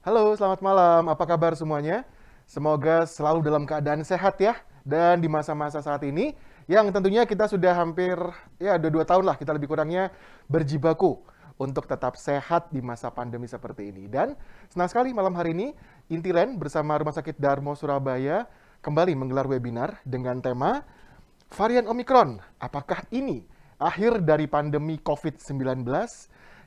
Halo, selamat malam. Apa kabar semuanya? Semoga selalu dalam keadaan sehat ya. Dan di masa-masa saat ini, yang tentunya kita sudah hampir, ya udah 2 tahun lah kita lebih kurangnya berjibaku untuk tetap sehat di masa pandemi seperti ini. Dan senang sekali malam hari ini, Intiland bersama Rumah Sakit Darmo Surabaya kembali menggelar webinar dengan tema varian Omikron. Apakah ini akhir dari pandemi COVID-19?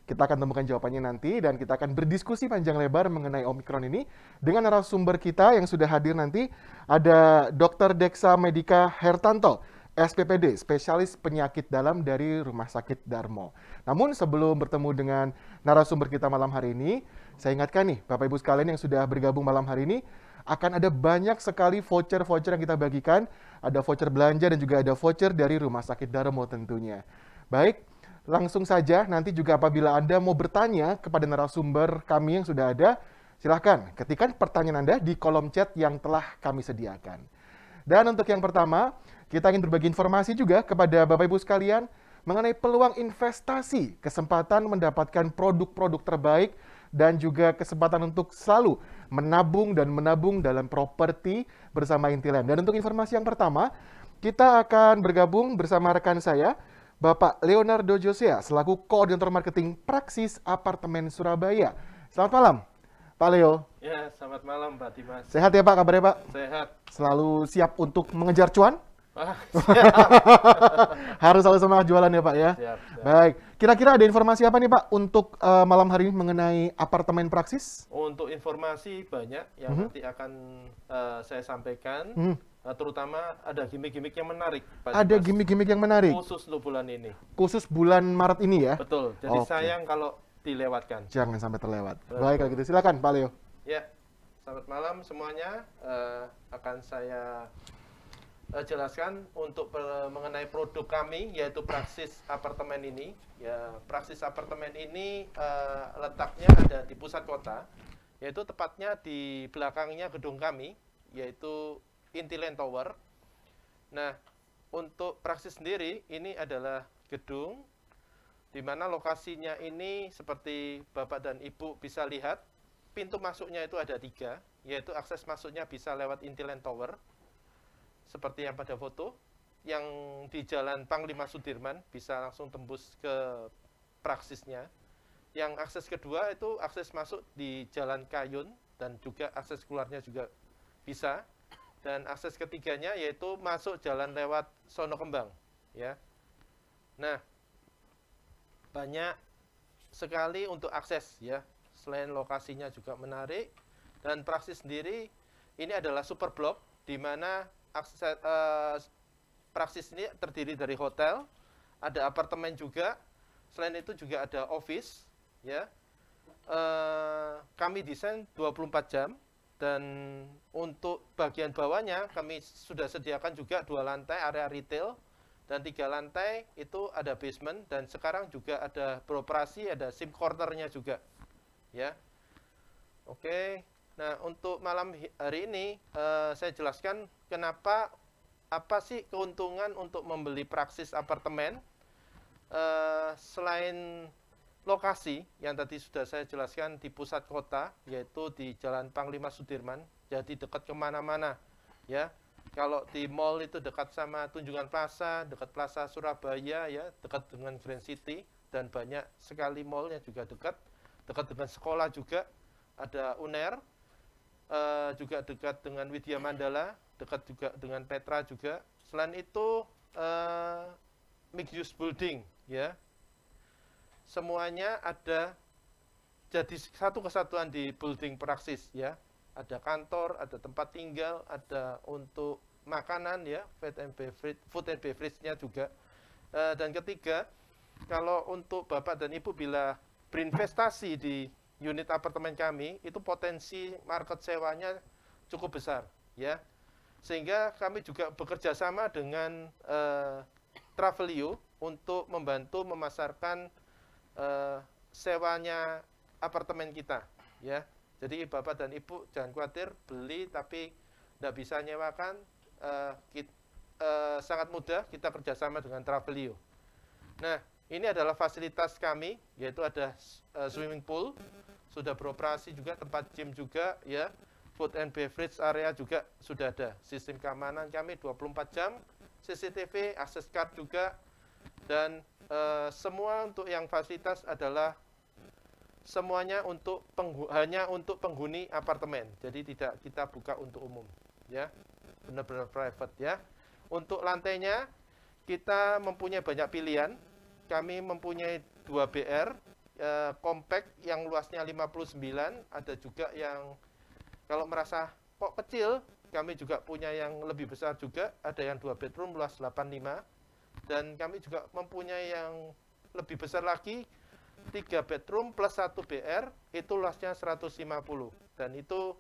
Kita akan temukan jawabannya nanti dan kita akan berdiskusi panjang lebar mengenai Omikron ini dengan narasumber kita yang sudah hadir nanti. Ada Dr. Dexa Medika Hertanto, SPPD, spesialis penyakit dalam dari Rumah Sakit Darmo. Namun sebelum bertemu dengan narasumber kita malam hari ini, saya ingatkan nih Bapak Ibu sekalian yang sudah bergabung malam hari ini, akan ada banyak sekali voucher-voucher yang kita bagikan. Ada voucher belanja dan juga ada voucher dari Rumah Sakit Darmo tentunya. Baik, langsung saja, nanti juga apabila Anda mau bertanya kepada narasumber kami yang sudah ada, silahkan ketikkan pertanyaan Anda di kolom chat yang telah kami sediakan. Dan untuk yang pertama, kita ingin berbagi informasi juga kepada Bapak Ibu sekalian mengenai peluang investasi, kesempatan mendapatkan produk-produk terbaik, dan juga kesempatan untuk selalu menabung dan menabung dalam properti bersama Intiland. Dan untuk informasi yang pertama, kita akan bergabung bersama rekan saya, Bapak Leonardo Josea, selaku Koordinator Marketing Praksis Apartemen Surabaya. Selamat malam, Pak Leo. Ya, selamat malam Pak Dimas. Sehat ya Pak, kabarnya Pak? Sehat. Selalu siap untuk mengejar cuan? Wah, siap. Harus selalu semangat jualan ya Pak ya? Siap, siap. Baik, kira-kira ada informasi apa nih Pak untuk malam hari ini mengenai apartemen Praksis? Untuk informasi banyak yang nanti akan saya sampaikan, terutama ada gimmick-gimmick yang menarik Pak Ada Dimas. gimmick-gimmick yang menarik, Khusus untuk bulan ini. khusus bulan Maret ini ya? Betul, jadi Oke. sayang kalau dilewatkan. Jangan sampai terlewat. Betul. Baik, kalau gitu silakan Pak Leo. Ya, selamat malam semuanya. Akan saya jelaskan untuk mengenai produk kami, yaitu Praksis Apartemen ini. Ya, Praksis Apartemen ini letaknya ada di pusat kota, yaitu tepatnya di belakangnya gedung kami, yaitu Intiland Tower. Nah, untuk Praksis sendiri, ini adalah gedung di mana lokasinya ini seperti Bapak dan Ibu bisa lihat, pintu masuknya itu ada 3, yaitu akses masuknya bisa lewat Intiland Tower, seperti yang pada foto, yang di Jalan Panglima Sudirman bisa langsung tembus ke Praksisnya. Yang akses kedua itu akses masuk di Jalan Kayun dan juga akses keluarnya juga bisa. Dan akses ketiganya yaitu masuk jalan lewat Sono Kembang, ya. Nah, banyak sekali untuk akses ya. Selain lokasinya juga menarik, dan Praksis sendiri ini adalah super blok di mana akses Praksis ini terdiri dari hotel, ada apartemen juga, selain itu juga ada office ya. Kami desain 24 jam, dan untuk bagian bawahnya kami sudah sediakan juga 2 lantai area retail, dan 3 lantai itu ada basement, dan sekarang juga ada beroperasi, ada SIM cornernya juga ya. Oke, nah untuk malam hari ini saya jelaskan kenapa, apa sih keuntungan untuk membeli Praksis Apartemen. Selain lokasi yang tadi sudah saya jelaskan di pusat kota, yaitu di Jalan Panglima Sudirman, jadi dekat kemana-mana ya. Kalau di mall itu dekat sama Tunjungan Plaza, dekat Plaza Surabaya ya, dekat dengan Grand City, dan banyak sekali mallnya juga dekat dengan sekolah juga, ada UNER, juga dekat dengan Widya Mandala, dekat juga dengan Petra juga. Selain itu mixed use building ya. Semuanya ada jadi satu kesatuan di building Praksis ya. Ada kantor, ada tempat tinggal, ada untuk makanan ya, food and beverage-nya juga. Dan ketiga, kalau untuk Bapak dan Ibu bila berinvestasi di unit apartemen kami, itu potensi market sewanya cukup besar ya. Sehingga kami juga bekerja sama dengan Travelio untuk membantu memasarkan sewanya apartemen kita ya. Jadi Bapak dan Ibu jangan khawatir beli tapi tidak bisa nyewakan, sangat mudah, kita kerjasama dengan Travelio. Nah, ini adalah fasilitas kami, yaitu ada swimming pool sudah beroperasi juga, tempat gym juga ya, food and beverage area juga sudah ada. Sistem keamanan kami 24 jam, CCTV, access card juga, dan semua untuk yang fasilitas adalah semuanya hanya untuk penghuni apartemen. Jadi tidak kita buka untuk umum ya. Benar-benar private ya. Untuk lantainya kita mempunyai banyak pilihan. Kami mempunyai 2 BR compact yang luasnya 59, ada juga yang kalau merasa kok kecil, kami juga punya yang lebih besar juga, ada yang 2 bedroom luas 85, dan kami juga mempunyai yang lebih besar lagi, 3 bedroom plus 1 BR, itu luasnya 150, dan itu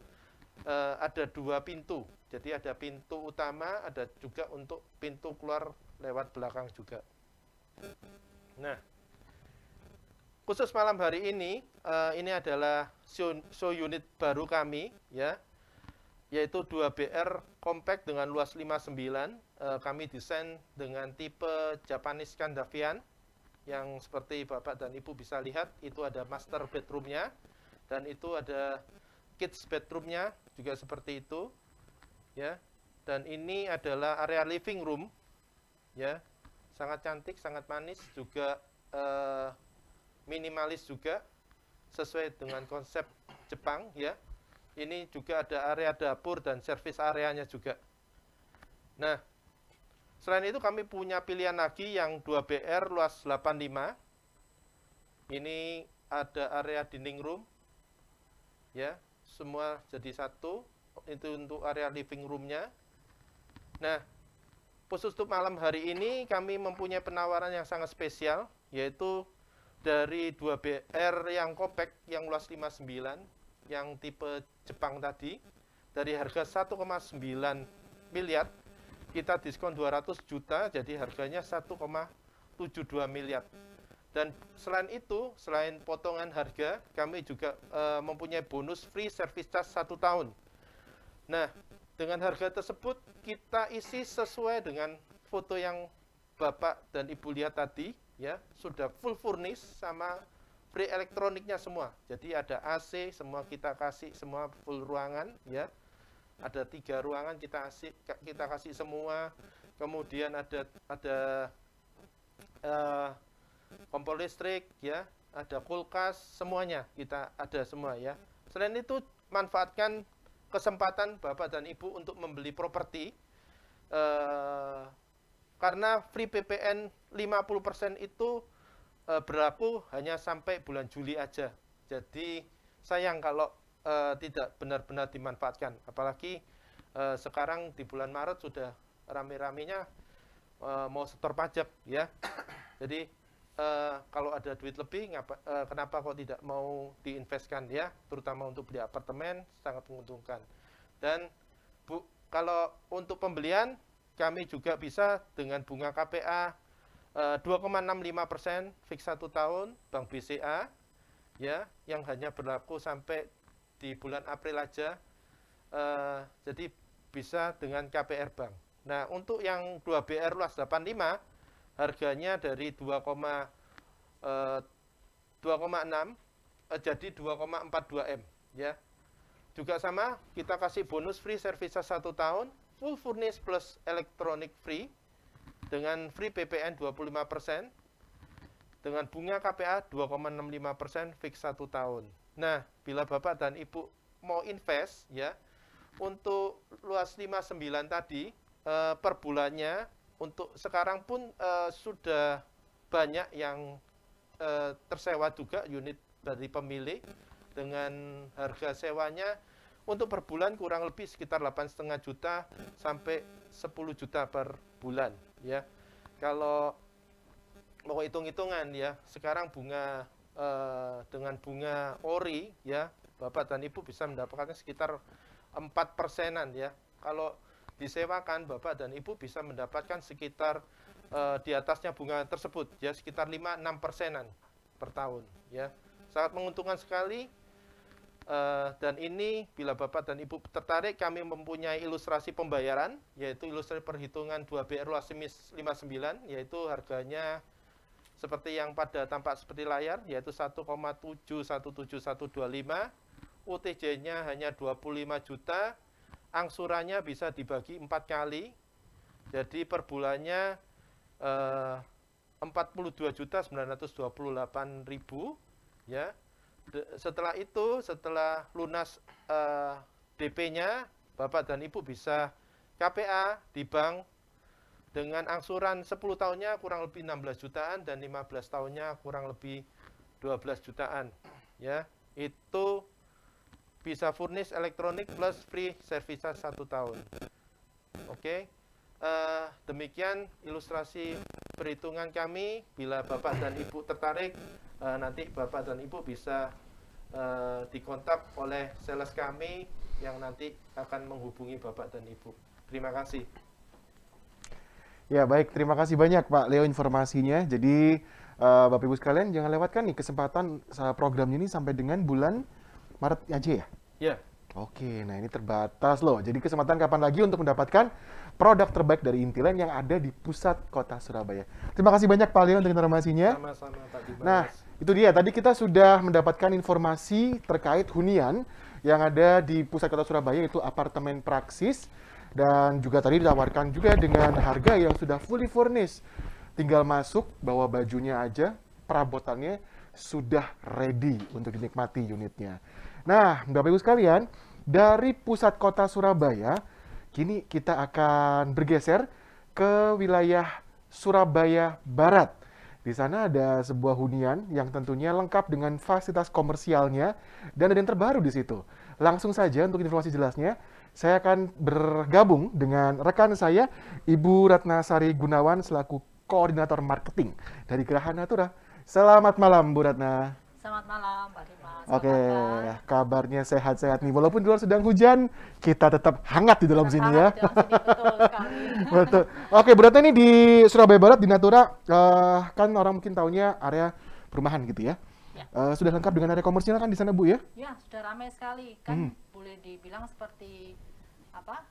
ada 2 pintu, jadi ada pintu utama, ada juga untuk pintu keluar lewat belakang juga. Nah, khusus malam hari ini adalah show unit baru kami, ya, yaitu 2 BR compact dengan luas 59. Kami desain dengan tipe Japanese Scandinavian, yang seperti Bapak dan Ibu bisa lihat, itu ada master bedroomnya, dan itu ada kids bedroomnya juga seperti itu, ya. Dan ini adalah area living room, ya, sangat cantik, sangat manis, juga minimalis juga, sesuai dengan konsep Jepang, ya. Ini juga ada area dapur dan servis areanya juga. Nah, selain itu kami punya pilihan lagi yang 2 BR luas 85. Ini ada area dining room, ya, semua jadi satu. Itu untuk area living roomnya. Nah, khusus untuk malam hari ini kami mempunyai penawaran yang sangat spesial, yaitu dari 2 BR yang compact yang luas 59, yang tipe Jepang tadi, dari harga 1,9 miliar, kita diskon 200 juta, jadi harganya 1,72 miliar. Dan selain itu, selain potongan harga, kami juga mempunyai bonus free service charge 1 tahun. Nah, dengan harga tersebut kita isi sesuai dengan foto yang Bapak dan Ibu lihat tadi, ya, sudah full furnish sama free elektroniknya semua. Jadi ada AC, semua kita kasih, semua full ruangan, ya. Ada 3 ruangan kita kasih semua. Kemudian ada kompor listrik, ya, ada kulkas, semuanya kita ada semua, ya. Selain itu, manfaatkan kesempatan Bapak dan Ibu untuk membeli properti, karena free PPN 50% itu berlaku hanya sampai bulan Juli aja. Jadi sayang kalau tidak benar-benar dimanfaatkan. Apalagi sekarang di bulan Maret sudah rame-ramenya mau setor pajak, ya. Jadi kalau ada duit lebih, kenapa kok tidak mau diinvestkan, ya, terutama untuk beli apartemen, sangat menguntungkan. Dan kalau untuk pembelian, kami juga bisa dengan bunga KPA 2,65% fix 1 tahun, Bank BCA, ya, yang hanya berlaku sampai di bulan April aja, jadi bisa dengan KPR Bank. Nah, untuk yang 2 BR luas 85, harganya dari 2,6 jadi 2,42 M, ya. Juga sama, kita kasih bonus free service 1 tahun, full furnish plus elektronik free, dengan free PPN 25%, dengan bunga KPA 2,65% fix 1 tahun. Nah, bila Bapak dan Ibu mau invest, ya, untuk luas 59 tadi, per bulannya, untuk sekarang pun sudah banyak yang tersewa juga unit dari pemilik, dengan harga sewanya untuk per bulan kurang lebih sekitar 8,5 juta sampai 10 juta per bulan, ya. Kalau mau hitung-hitungan, ya, sekarang bunga dengan bunga ori, ya, Bapak dan Ibu bisa mendapatkan sekitar 4%-an, ya. Kalau disewakan, Bapak dan Ibu bisa mendapatkan sekitar di atasnya bunga tersebut, ya, sekitar 5-6%-an per tahun, ya. Sangat menguntungkan sekali. Dan ini bila Bapak dan Ibu tertarik, kami mempunyai ilustrasi pembayaran, yaitu ilustrasi perhitungan 2 BR luas 59, yaitu harganya seperti yang pada tampak seperti layar, yaitu 1,717125, UTJ-nya hanya 25 juta, angsurannya bisa dibagi 4 kali, jadi per bulannya 42.928.000 ya. Setelah itu, setelah lunas DP-nya, Bapak dan Ibu bisa KPA di bank dengan angsuran 10 tahunnya kurang lebih 16 jutaan dan 15 tahunnya kurang lebih 12 jutaan ya. Itu bisa furnish elektronik plus free service 1 tahun. Oke. Demikian ilustrasi perhitungan kami. Bila Bapak dan Ibu tertarik, nanti Bapak dan Ibu bisa dikontak oleh sales kami yang nanti akan menghubungi Bapak dan Ibu. Terima kasih. Ya baik, terima kasih banyak Pak Leo informasinya. Jadi Bapak Ibu sekalian jangan lewatkan nih kesempatan program ini sampai dengan bulan Maret aja ya? Ya. Oke, nah ini terbatas loh. Jadi kesempatan kapan lagi untuk mendapatkan produk terbaik dari Intiland yang ada di pusat kota Surabaya. Terima kasih banyak Pak Leo untuk informasinya. Sama-sama Pak Dimas. Nah, itu dia. Tadi kita sudah mendapatkan informasi terkait hunian yang ada di pusat kota Surabaya, yaitu apartemen Praksis. Dan juga tadi ditawarkan juga dengan harga yang sudah fully furnished. Tinggal masuk, bawa bajunya aja, perabotannya sudah ready untuk dinikmati unitnya. Nah, Bapak Ibu sekalian, dari pusat kota Surabaya, kini kita akan bergeser ke wilayah Surabaya Barat. Di sana ada sebuah hunian yang tentunya lengkap dengan fasilitas komersialnya dan ada yang terbaru di situ. Langsung saja untuk informasi jelasnya, saya akan bergabung dengan rekan saya, Ibu Ratna Sari Gunawan selaku Koordinator Marketing dari Geraha Natura. Selamat malam, Bu Ratna. Selamat malam, Pak Dimas. Oke, kabarnya sehat-sehat nih. Walaupun di luar sedang hujan, kita tetap hangat di dalam sini ya. Betul sekali. Betul. Oke, Bu Ratna, ini di Surabaya Barat, di Natura, kan orang mungkin taunya area perumahan gitu ya. Ya. Sudah lengkap dengan area komersial kan di sana, Bu ya? Ya, sudah ramai sekali. Kan boleh dibilang seperti apa?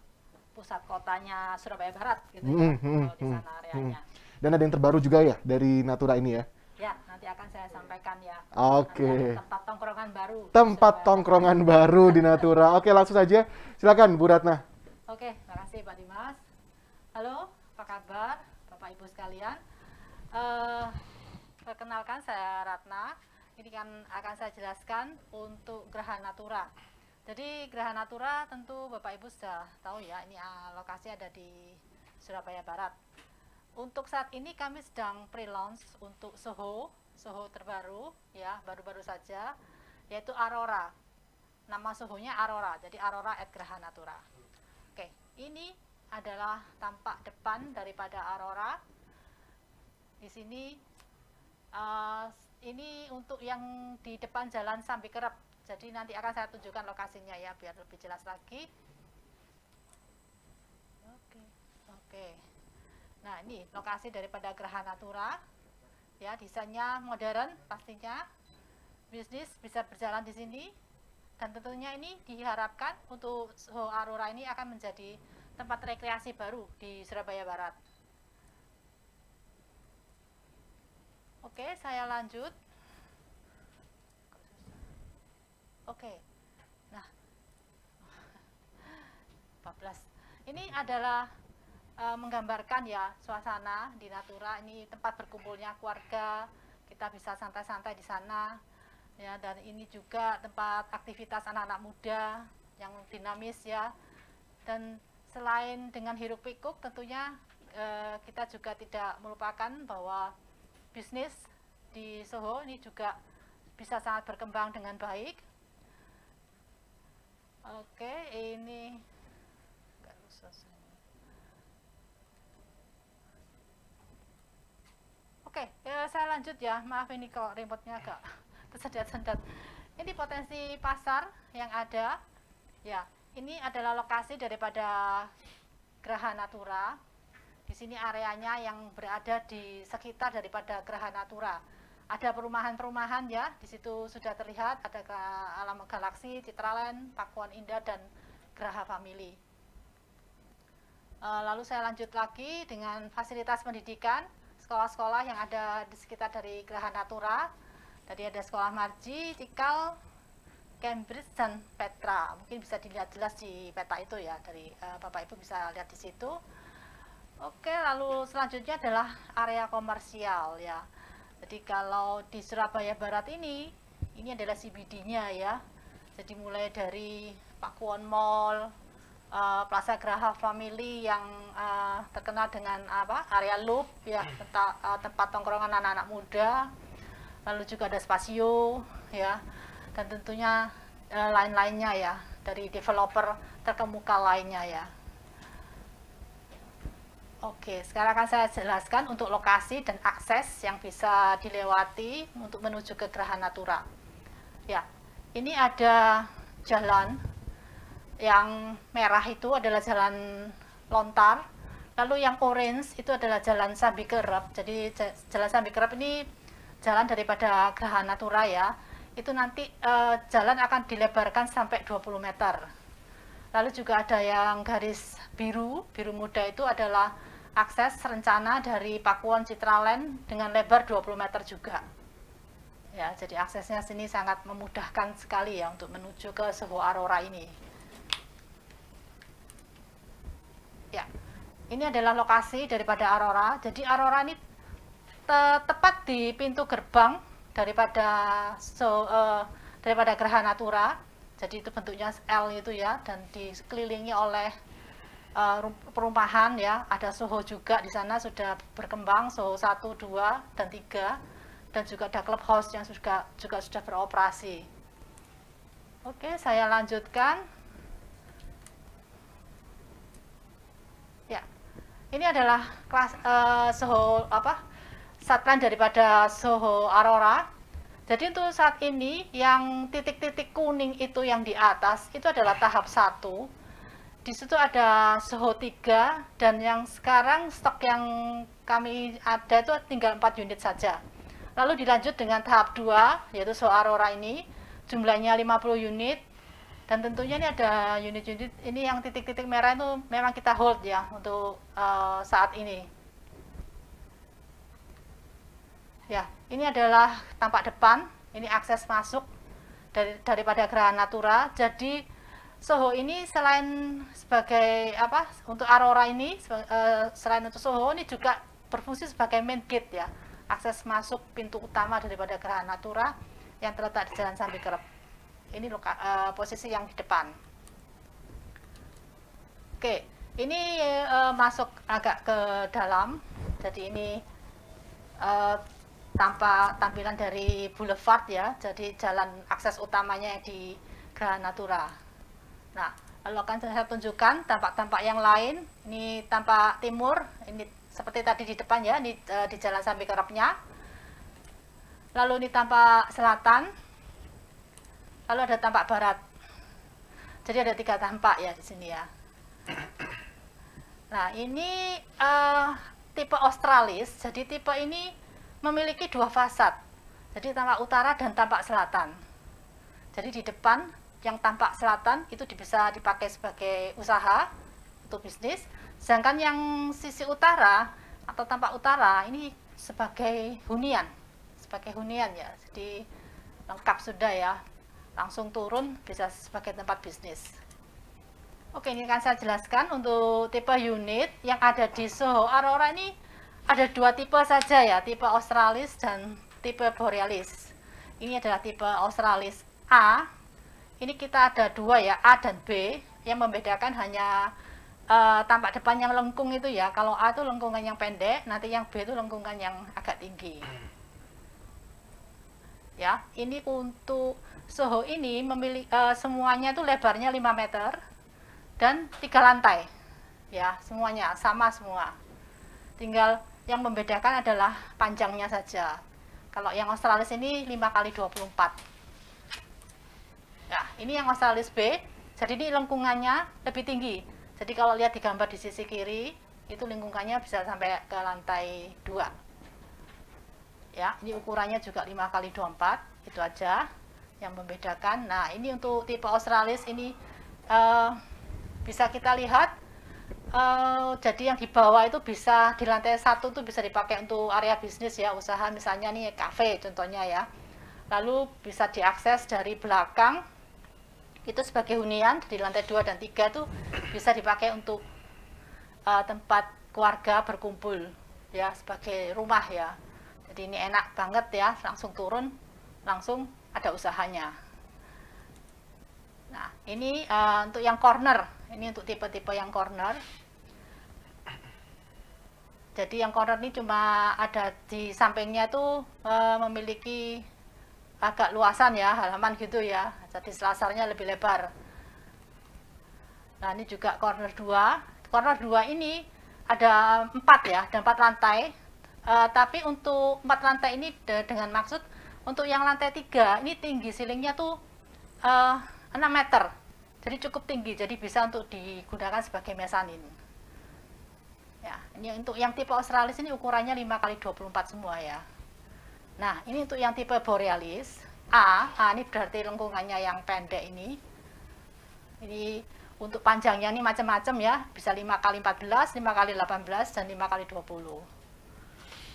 Pusat kotanya Surabaya Barat gitu ya. Kalau di sana areanya. Dan ada yang terbaru juga ya dari Natura ini ya? Ya, nanti akan saya sampaikan ya. Oke. Tempat tongkrongan baru. Tempat tongkrongan baru di Natura. Oke, langsung saja. Silakan, Bu Ratna. Oke, terima kasih Pak Dimas. Halo, apa kabar Bapak Ibu sekalian? Perkenalkan saya Ratna. Ini kan akan saya jelaskan untuk Geraha Natura. Jadi Geraha Natura tentu Bapak Ibu sudah tahu ya, ini lokasi ada di Surabaya Barat. Untuk saat ini kami sedang pre-launch untuk Soho terbaru ya, baru-baru saja, yaitu Aurora. Nama Soho-nya Aurora, jadi Aurora at Geraha Natura. Oke, ini adalah tampak depan daripada Aurora. Di sini ini untuk yang di depan Jalan Sambi Kerep. Jadi nanti akan saya tunjukkan lokasinya ya biar lebih jelas lagi. Oke. Nah, ini lokasi daripada Geraha Natura. Ya, desainnya modern pastinya. Bisnis bisa berjalan di sini. Dan tentunya ini diharapkan untuk Soho Aurora ini akan menjadi tempat rekreasi baru di Surabaya Barat. Oke, saya lanjut. Oke. Nah. 14. Ini adalah menggambarkan ya suasana di Natura, ini tempat berkumpulnya keluarga. Kita bisa santai-santai di sana. Ya, dan ini juga tempat aktivitas anak-anak muda yang dinamis ya. Dan selain dengan hiruk pikuk tentunya kita juga tidak melupakan bahwa bisnis di Soho ini juga bisa sangat berkembang dengan baik. Oke, ini Oke, saya lanjut ya. Maaf ini kok remote-nya agak tersendat-sendat. Ini potensi pasar yang ada. Ya, ini adalah lokasi daripada Geraha Natura. Di sini areanya yang berada di sekitar daripada Geraha Natura. Ada perumahan-perumahan ya, di situ sudah terlihat ada Alam Galaksi, Citraland, Pakuan Indah, dan Geraha Family. Lalu saya lanjut lagi dengan fasilitas pendidikan, sekolah-sekolah yang ada di sekitar dari Geraha Natura. Tadi ada Sekolah Marji, Cikal, Cambridge, dan Petra. Mungkin bisa dilihat jelas di peta itu ya, dari Bapak Ibu bisa lihat di situ. Oke, lalu selanjutnya adalah area komersial ya. Jadi kalau di Surabaya Barat ini adalah CBD-nya ya. Jadi mulai dari Pakuwon Mall, Plaza Graha Family yang terkenal dengan area loop ya, tempat tongkrongan anak-anak muda. Lalu juga ada Spasio ya, dan tentunya lain-lainnya ya, dari developer terkemuka lainnya ya. Oke, sekarang akan saya jelaskan untuk lokasi dan akses yang bisa dilewati untuk menuju ke Geraha Natura. Ya, ini ada jalan yang merah itu adalah jalan lontar, lalu yang orange itu adalah jalan Sambi Kerep. Jadi jalan Sambi Kerep ini jalan daripada Geraha Natura ya. Itu nanti jalan akan dilebarkan sampai 20 meter. Lalu juga ada yang garis biru muda itu adalah akses rencana dari Pakuwon Citraland dengan lebar 20 meter juga. Ya, jadi aksesnya sini sangat memudahkan sekali ya untuk menuju ke Soho Aurora ini. Ya, ini adalah lokasi daripada Aurora. Jadi Aurora ini tepat di pintu gerbang daripada Geraha Natura. Jadi itu bentuknya L itu ya, dan dikelilingi oleh perumahan ya. Ada Soho juga di sana sudah berkembang, Soho 1, 2, dan 3, dan juga ada clubhouse yang juga sudah beroperasi. Oke, saya lanjutkan. Ya, ini adalah kelas Soho satplan daripada Soho Aurora. Jadi untuk saat ini yang titik-titik kuning itu yang di atas itu adalah tahap 1. Di situ ada Soho 3, dan yang sekarang stok yang kami ada itu tinggal 4 unit saja. Lalu dilanjut dengan tahap 2, yaitu Soho Aurora ini, jumlahnya 50 unit. Dan tentunya ini ada unit-unit ini yang titik-titik merah itu memang kita hold ya untuk saat ini. Ya, ini adalah tampak depan, ini akses masuk daripada Geraha Natura. Jadi Soho ini selain sebagai untuk Aurora ini, selain untuk Soho ini juga berfungsi sebagai main gate ya, akses masuk pintu utama daripada Geraha Natura yang terletak di Jalan Sambi Kerep. Ini posisi yang di depan. Oke, ini masuk agak ke dalam. Jadi ini tampilan dari boulevard ya, jadi jalan akses utamanya di Geraha Natura. Nah, lalu akan saya tunjukkan tampak-tampak yang lain. Ini tampak timur, ini seperti tadi di depan ya, ini di Jalan Sambi Kerepnya. Lalu ini tampak selatan, lalu ada tampak barat. Jadi ada 3 tampak ya di sini ya. Nah, ini tipe Australis. Jadi tipe ini memiliki 2 fasad. Jadi tampak utara dan tampak selatan. Jadi di depan yang tampak selatan itu bisa dipakai sebagai usaha untuk bisnis, sedangkan yang sisi utara atau tampak utara ini sebagai hunian ya. Jadi lengkap sudah ya, langsung turun bisa sebagai tempat bisnis. Oke, ini akan saya jelaskan untuk tipe unit yang ada di Soho Aurora ini. Ada 2 tipe saja ya, tipe Australis dan tipe Borealis. Ini adalah tipe Australis A. Ini kita ada 2 ya, A dan B. Yang membedakan hanya tampak depan yang lengkung itu ya. Kalau A itu lengkungan yang pendek, nanti yang B itu lengkungan yang agak tinggi. Ya, ini untuk Soho ini memiliki semuanya itu lebarnya 5 meter dan 3 lantai. Ya, semuanya sama semua. Tinggal yang membedakan adalah panjangnya saja. Kalau yang Australis ini 5 kali 24. Nah, ini yang Australis B, jadi ini lengkungannya lebih tinggi. Jadi kalau lihat di gambar di sisi kiri, itu lengkungannya bisa sampai ke lantai 2. Ya, ini ukurannya juga 5 kali 24, itu aja yang membedakan. Nah, ini untuk tipe Australis ini bisa kita lihat Jadi yang di bawah itu bisa di lantai 1 tuh bisa dipakai untuk area bisnis ya, usaha misalnya nih kafe contohnya ya. Lalu bisa diakses dari belakang itu sebagai hunian, di lantai 2 dan 3 tuh bisa dipakai untuk tempat keluarga berkumpul ya, sebagai rumah ya. Jadi ini enak banget ya, langsung turun langsung ada usahanya. Nah ini untuk yang corner, ini untuk tipe-tipe yang corner. Jadi yang corner ini cuma ada di sampingnya tuh memiliki agak luasan ya, halaman gitu ya. Jadi selasarnya lebih lebar. Nah ini juga corner 2. Corner 2 ini ada 4 ya, ada 4 lantai. Tapi untuk 4 lantai ini dengan maksud untuk yang lantai 3 ini tinggi ceilingnya tuh 6 meter. Jadi cukup tinggi, jadi bisa untuk digunakan sebagai mezanin. Ya, ini untuk yang tipe Australis ini ukurannya 5x24 semua ya. Nah, ini untuk yang tipe Borealis A ini berarti lengkungannya yang pendek ini. Ini untuk panjangnya ini macam-macam ya, bisa 5x14, 5x18 dan 5x20.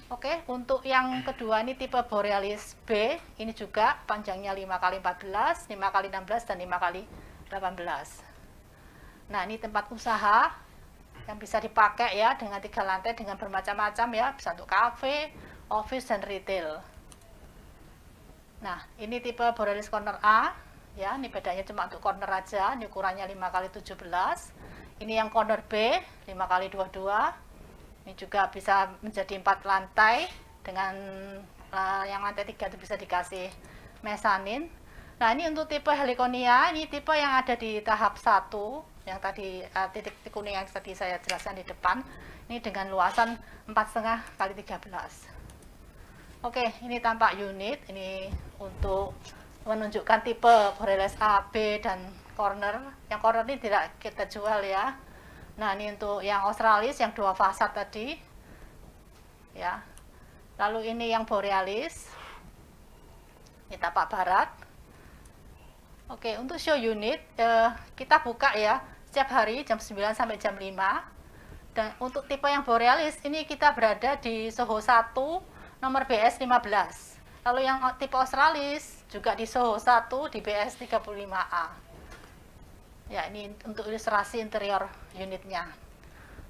Oke, untuk yang kedua ini tipe Borealis B, ini juga panjangnya 5x14, 5x16 dan 5x18. Nah, ini tempat usaha yang bisa dipakai ya dengan 3 lantai dengan bermacam-macam ya, bisa untuk kafe, office dan retail. Nah, ini tipe Borealis corner A ya, ini bedanya cuma untuk corner aja, ini ukurannya 5x17. Ini yang corner B 5x22. Ini juga bisa menjadi 4 lantai dengan yang lantai 3 itu bisa dikasih mezanin. Nah, ini untuk tipe Heliconia, ini tipe yang ada di tahap 1 yang tadi titik kuning yang tadi saya jelaskan di depan. Ini dengan luasan 4,5x13. Oke, ini tampak unit. Ini untuk menunjukkan tipe Borealis A, B dan corner. Yang corner ini tidak kita jual ya. Nah, ini untuk yang Australis yang 2 fasad tadi ya. Lalu ini yang Borealis, ini tapak barat. Oke, untuk show unit kita buka ya setiap hari jam 9 sampai jam 5. Dan untuk tipe yang Borealis ini kita berada di Soho 1 nomor BS 15. Lalu yang tipe Australis juga di Soho 1 di BS 35A. Ya, ini untuk ilustrasi interior unitnya.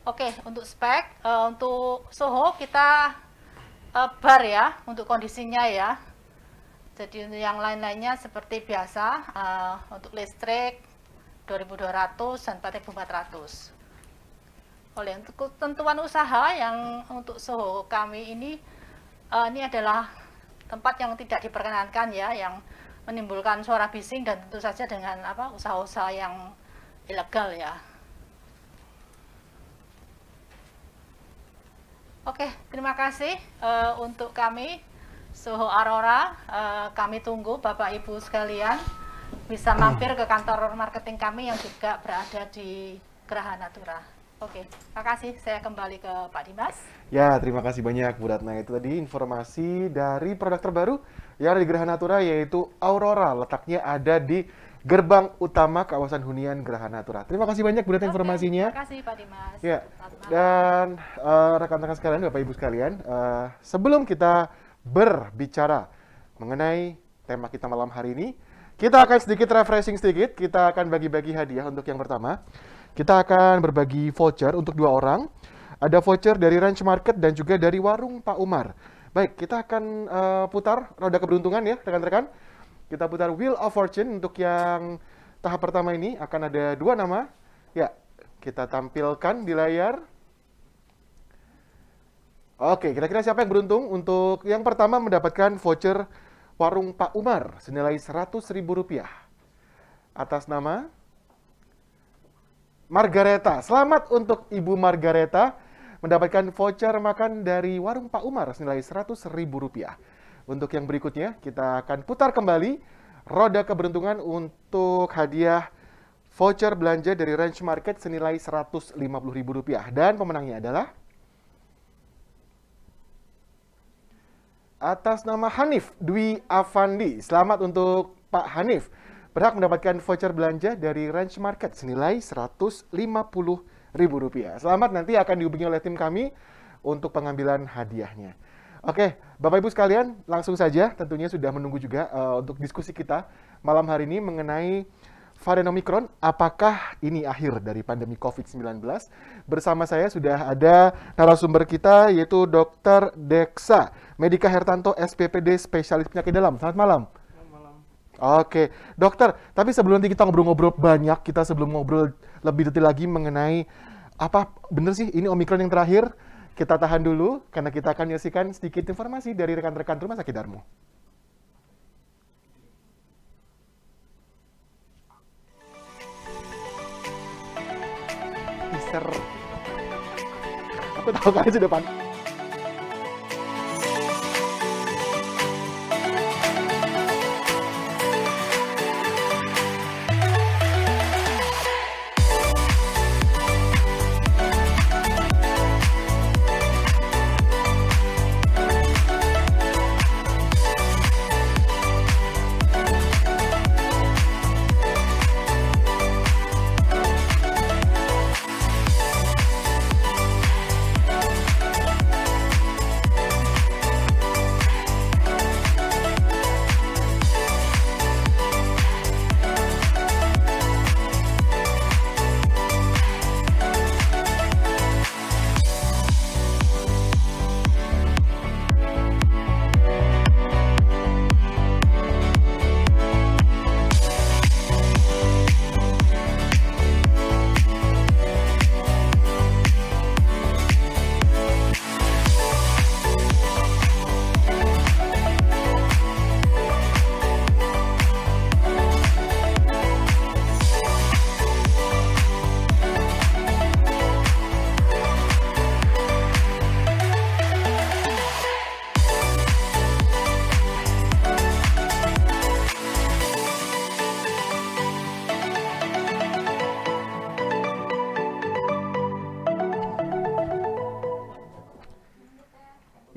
Oke, untuk spek, untuk Soho kita bar ya, untuk kondisinya ya. Jadi untuk yang lain-lainnya seperti biasa, untuk listrik 2.200 dan 4.400. Oleh untuk ketentuan usaha yang untuk Soho kami ini adalah tempat yang tidak diperkenankan ya, yang menimbulkan suara bising dan tentu saja dengan usaha-usaha yang ilegal ya. Oke, terima kasih untuk kami Soho Aurora. Kami tunggu Bapak Ibu sekalian bisa mampir ke kantor marketing kami yang juga berada di Geraha Natura. Oke, terima kasih. Saya kembali ke Pak Dimas. Ya, terima kasih banyak Bu Ratna. Itu tadi informasi dari produk terbaru yang ada di Geraha Natura, yaitu Aurora. Letaknya ada di gerbang utama kawasan hunian Geraha Natura. Terima kasih banyak Bu Ratna informasinya. Terima kasih Pak Dimas. Ya, dan rekan-rekan sekalian, Bapak Ibu sekalian, sebelum kita berbicara mengenai tema kita malam hari ini, kita akan sedikit refreshing sedikit. Kita akan bagi-bagi hadiah untuk yang pertama. Kita akan berbagi voucher untuk 2 orang. Ada voucher dari Ranch Market dan juga dari Warung Pak Umar. Baik, kita akan putar roda keberuntungan ya, rekan-rekan. Kita putar Wheel of Fortune untuk yang tahap pertama ini. Akan ada 2 nama. Ya, kita tampilkan di layar. Oke, kira-kira siapa yang beruntung? Untuk yang pertama mendapatkan voucher Warung Pak Umar senilai Rp100.000. Atas nama Margareta. Selamat untuk Ibu Margareta mendapatkan voucher makan dari Warung Pak Umar senilai Rp100.000. Untuk yang berikutnya, kita akan putar kembali roda keberuntungan untuk hadiah voucher belanja dari Ranch Market senilai Rp150.000. Dan pemenangnya adalah atas nama Hanif Dwi Afandi. Selamat untuk Pak Hanif. Berhak mendapatkan voucher belanja dari Ranch Market senilai Rp150.000. Rp5.000. Selamat, nanti akan dihubungi oleh tim kami untuk pengambilan hadiahnya. Oke, Bapak Ibu sekalian, langsung saja tentunya sudah menunggu juga untuk diskusi kita malam hari ini mengenai varian Omicron. Apakah ini akhir dari pandemi COVID-19? Bersama saya sudah ada narasumber kita, yaitu Dr. Deksa Medika Hertanto, SPPD, spesialis penyakit dalam. Selamat malam. Oke, dokter, tapi sebelum nanti kita ngobrol-ngobrol banyak, kita sebelum ngobrol lebih detail lagi mengenai apa bener sih ini Omicron yang terakhir, kita tahan dulu karena kita akan menyaksikan sedikit informasi dari rekan-rekan Rumah Sakit Darmo. Teaser. Aku tahu kalian sudah panik.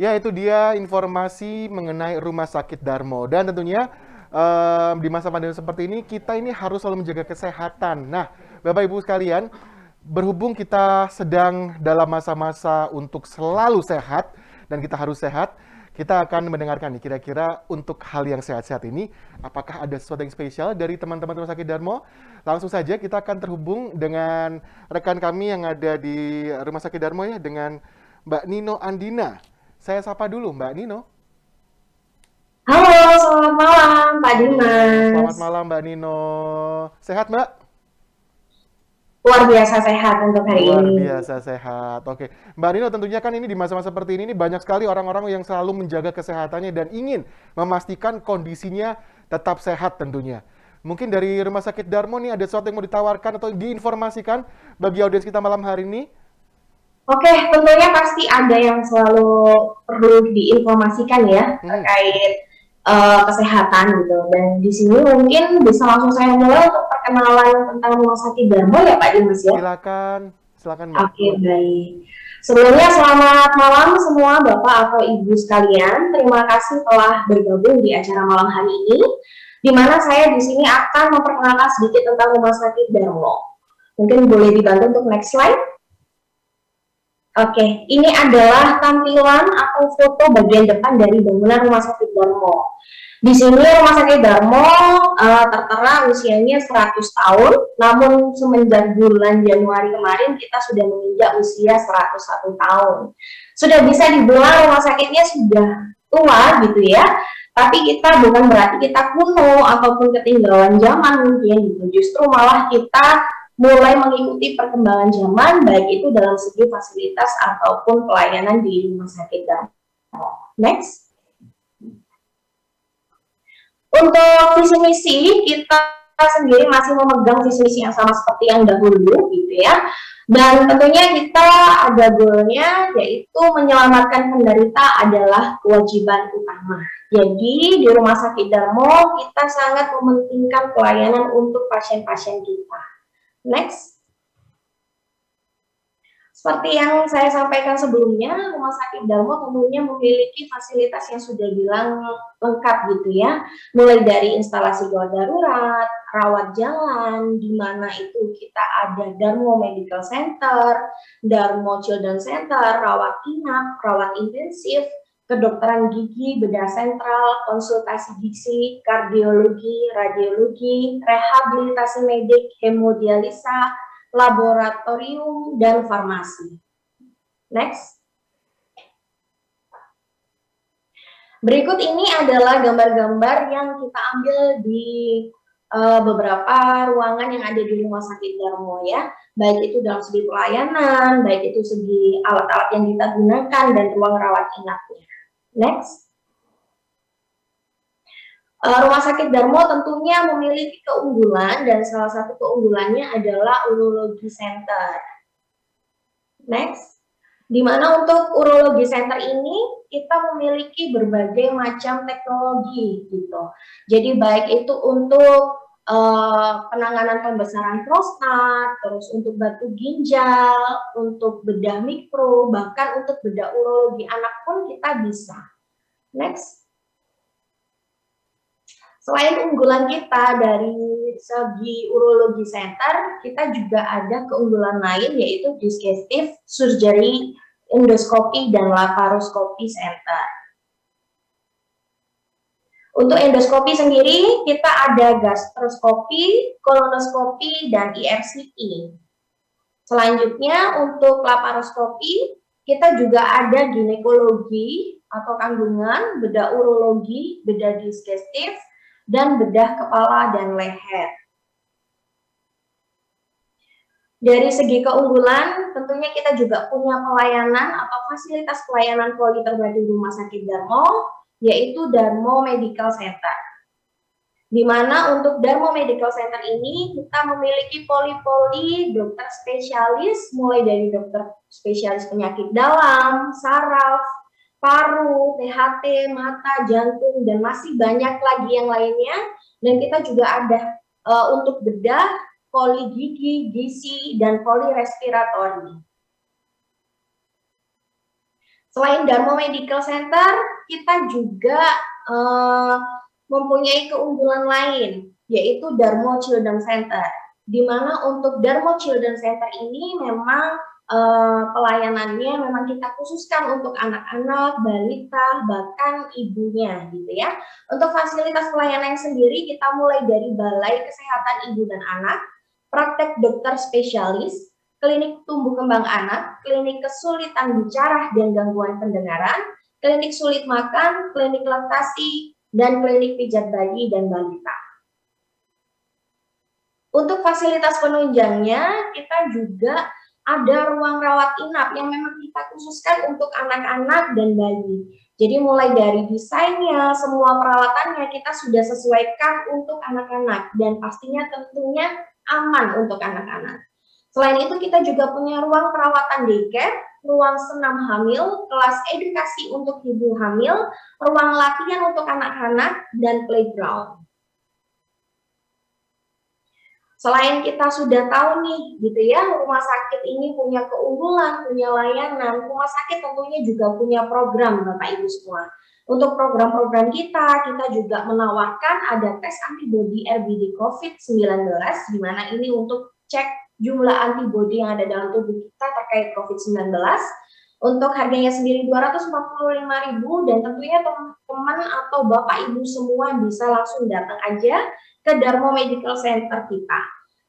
Ya, itu dia informasi mengenai Rumah Sakit Darmo. Dan tentunya di masa pandemi seperti ini, kita ini harus selalu menjaga kesehatan. Nah, Bapak Ibu sekalian, berhubung kita sedang dalam masa-masa untuk selalu sehat, dan kita harus sehat, kita akan mendengarkan nih, kira-kira untuk hal yang sehat-sehat ini, apakah ada sesuatu yang spesial dari teman-teman Rumah Sakit Darmo? Langsung saja kita akan terhubung dengan rekan kami yang ada di Rumah Sakit Darmo ya, dengan Mbak Nino Andina. Saya sapa dulu, Mbak Nino. Halo, selamat malam Pak Dimas. Selamat malam Mbak Nino. Sehat Mbak? Luar biasa sehat untuk hari Luar ini. biasa sehat. Oke, Mbak Nino, tentunya kan ini di masa-masa seperti ini banyak sekali orang-orang yang selalu menjaga kesehatannya dan ingin memastikan kondisinya tetap sehat tentunya. Mungkin dari Rumah Sakit Darmo nih ada sesuatu yang mau ditawarkan atau diinformasikan bagi audiens kita malam hari ini? Oke, tentunya pasti ada yang selalu perlu diinformasikan ya terkait kesehatan gitu. Dan di sini mungkin bisa langsung saya mulai untuk perkenalan tentang Rumah Sakit Darmo ya Pak Dimas ya. Silakan Mbak. Oke, baik. Sebelumnya selamat malam semua Bapak atau Ibu sekalian. Terima kasih telah bergabung di acara malam hari ini, di mana saya di sini akan memperkenalkan sedikit tentang Rumah Sakit Darmo. Mungkin boleh dibantu untuk next slide. Oke, ini adalah tampilan atau foto bagian depan dari bangunan Rumah Sakit Darmo. Di sini Rumah Sakit Darmo tertera usianya 100 tahun, namun semenjak bulan Januari kemarin kita sudah menginjak usia 101 tahun. Sudah bisa dibilang rumah sakitnya sudah tua gitu ya, tapi kita bukan berarti kita kuno ataupun ketinggalan zaman mungkin gitu. Justru malah kita mulai mengikuti perkembangan zaman, baik itu dalam segi fasilitas ataupun pelayanan di Rumah Sakit Darmo. Next. Untuk visi misi, kita sendiri masih memegang visi misi yang sama seperti yang dahulu gitu ya. Dan tentunya kita ada goalnya, yaitu menyelamatkan penderita adalah kewajiban utama. Jadi di Rumah Sakit Darmo kita sangat mementingkan pelayanan untuk pasien-pasien kita. Next. Seperti yang saya sampaikan sebelumnya, Rumah Sakit Darmo tentunya memiliki fasilitas yang sudah bilang lengkap gitu ya. Mulai dari instalasi gawat darurat, rawat jalan, di mana itu kita ada Darmo Medical Center, Darmo Children Center, rawat inap, rawat intensif, kedokteran gigi, bedah sentral, konsultasi gizi, kardiologi, radiologi, rehabilitasi medik, hemodialisa, laboratorium, dan farmasi. Next. Berikut ini adalah gambar-gambar yang kita ambil di beberapa ruangan yang ada di Rumah Sakit Darmo ya. Baik itu dalam segi pelayanan, baik itu segi alat-alat yang kita gunakan, dan ruang rawat inapnya. Next. Rumah Sakit Darmo tentunya memiliki keunggulan, dan salah satu keunggulannya adalah urologi center. Next, di mana untuk urologi center ini kita memiliki berbagai macam teknologi gitu. Jadi baik itu untuk penanganan pembesaran prostat, terus untuk batu ginjal, untuk bedah mikro, bahkan untuk bedah urologi anak pun kita bisa. Next. Selain unggulan kita dari segi urologi center, kita juga ada keunggulan lain yaitu digestive surgery, endoskopi, dan laparoskopi center. Untuk endoskopi sendiri, kita ada gastroskopi, kolonoskopi, dan IRCP. Selanjutnya untuk laparoskopi, kita juga ada ginekologi atau kandungan, bedah urologi, bedah digestive, dan bedah kepala dan leher. Dari segi keunggulan, tentunya kita juga punya pelayanan atau fasilitas pelayanan poli terpadu Rumah Sakit Darmo, yaitu Darmo Medical Center. Di mana untuk Darmo Medical Center ini kita memiliki poli-poli dokter spesialis, mulai dari dokter spesialis penyakit dalam, saraf, paru, THT, mata, jantung, dan masih banyak lagi yang lainnya. Dan kita juga ada untuk bedah, poli gigi, gizi, dan poli respiratori. Selain Darmo Medical Center, kita juga mempunyai keunggulan lain, yaitu Darmo Children Center. Di mana untuk Darmo Children Center ini memang pelayanannya memang kita khususkan untuk anak-anak, balita, bahkan ibunya gitu ya. Untuk fasilitas pelayanan sendiri kita mulai dari Balai Kesehatan Ibu dan Anak, praktek dokter spesialis, klinik tumbuh kembang anak, klinik kesulitan bicara dan gangguan pendengaran, klinik sulit makan, klinik laktasi, dan klinik pijat bayi dan balita. Untuk fasilitas penunjangnya kita juga ada ruang rawat inap yang memang kita khususkan untuk anak-anak dan bayi. Jadi mulai dari desainnya, semua peralatannya kita sudah sesuaikan untuk anak-anak dan pastinya tentunya aman untuk anak-anak. Selain itu kita juga punya ruang perawatan daycare, ruang senam hamil, kelas edukasi untuk ibu hamil, ruang latihan untuk anak-anak, dan playground. Selain kita sudah tahu nih, gitu ya, rumah sakit ini punya keunggulan, punya layanan, rumah sakit tentunya juga punya program, Bapak Ibu semua. Untuk program-program kita juga menawarkan ada tes antibodi RBD COVID-19, di mana ini untuk cek jumlah antibodi yang ada dalam tubuh kita terkait COVID-19. Untuk harganya sendiri 245.000 dan tentunya teman-teman atau Bapak Ibu semua bisa langsung datang aja ke Darmo Medical Center kita.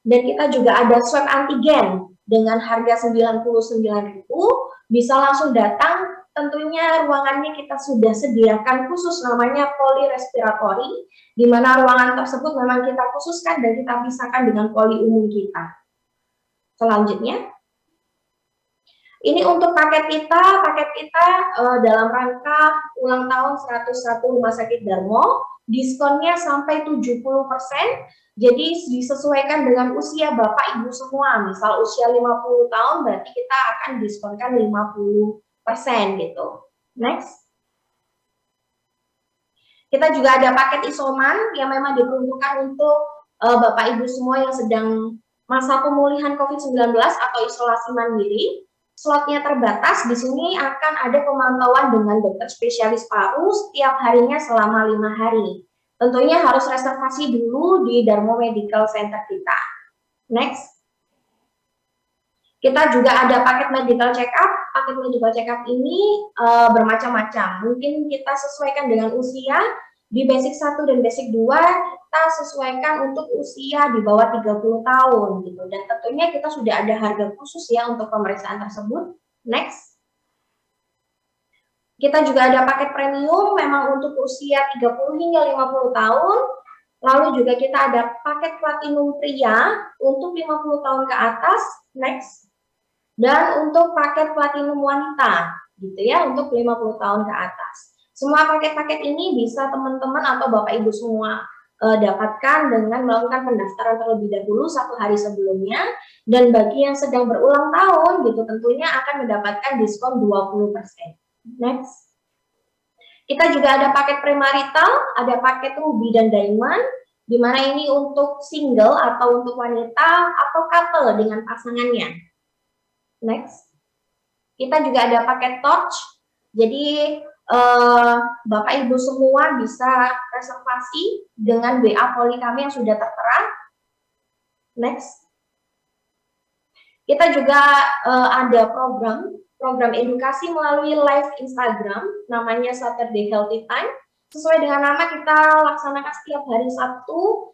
Dan kita juga ada swab antigen dengan harga 99.000, bisa langsung datang. Tentunya ruangannya kita sudah sediakan khusus namanya poli respiratori, di mana ruangan tersebut memang kita khususkan dan kita pisahkan dengan poli umum kita. Selanjutnya, ini untuk paket kita dalam rangka ulang tahun 101 Rumah Sakit Darmo, diskonnya sampai 70%, jadi disesuaikan dengan usia Bapak Ibu semua. Misal usia 50 tahun berarti kita akan diskonkan 50% gitu. Next. Kita juga ada paket isoman yang memang diperuntukkan untuk Bapak Ibu semua yang sedang masa pemulihan COVID-19 atau isolasi mandiri. slotnya terbatas, di sini akan ada pemantauan dengan dokter spesialis paru setiap harinya selama 5 hari. Tentunya harus reservasi dulu di Darmo Medical Center kita. Next. Kita juga ada paket medical check up. Paket medical check up ini bermacam-macam. Mungkin kita sesuaikan dengan usia. Di basic 1 dan basic 2 kita sesuaikan untuk usia di bawah 30 tahun gitu. Dan tentunya kita sudah ada harga khusus ya untuk pemeriksaan tersebut. Next. Kita juga ada paket premium memang untuk usia 30 hingga 50 tahun. Lalu juga kita ada paket platinum pria untuk 50 tahun ke atas. Next. Dan untuk paket platinum wanita, gitu ya, untuk 50 tahun ke atas. Semua paket-paket ini bisa teman-teman atau Bapak Ibu semua dapatkan dengan melakukan pendaftaran terlebih dahulu 1 hari sebelumnya. Dan bagi yang sedang berulang tahun, gitu, tentunya akan mendapatkan diskon 20%. Next. Kita juga ada paket premarital, ada paket ruby dan diamond, di mana ini untuk single atau untuk wanita atau couple dengan pasangannya. Next, kita juga ada paket torch. Jadi Bapak Ibu semua bisa reservasi dengan WA Poli kami yang sudah tertera. Next, kita juga ada program edukasi melalui live Instagram, namanya Saturday Healthy Time. Sesuai dengan nama kita laksanakan setiap hari Sabtu,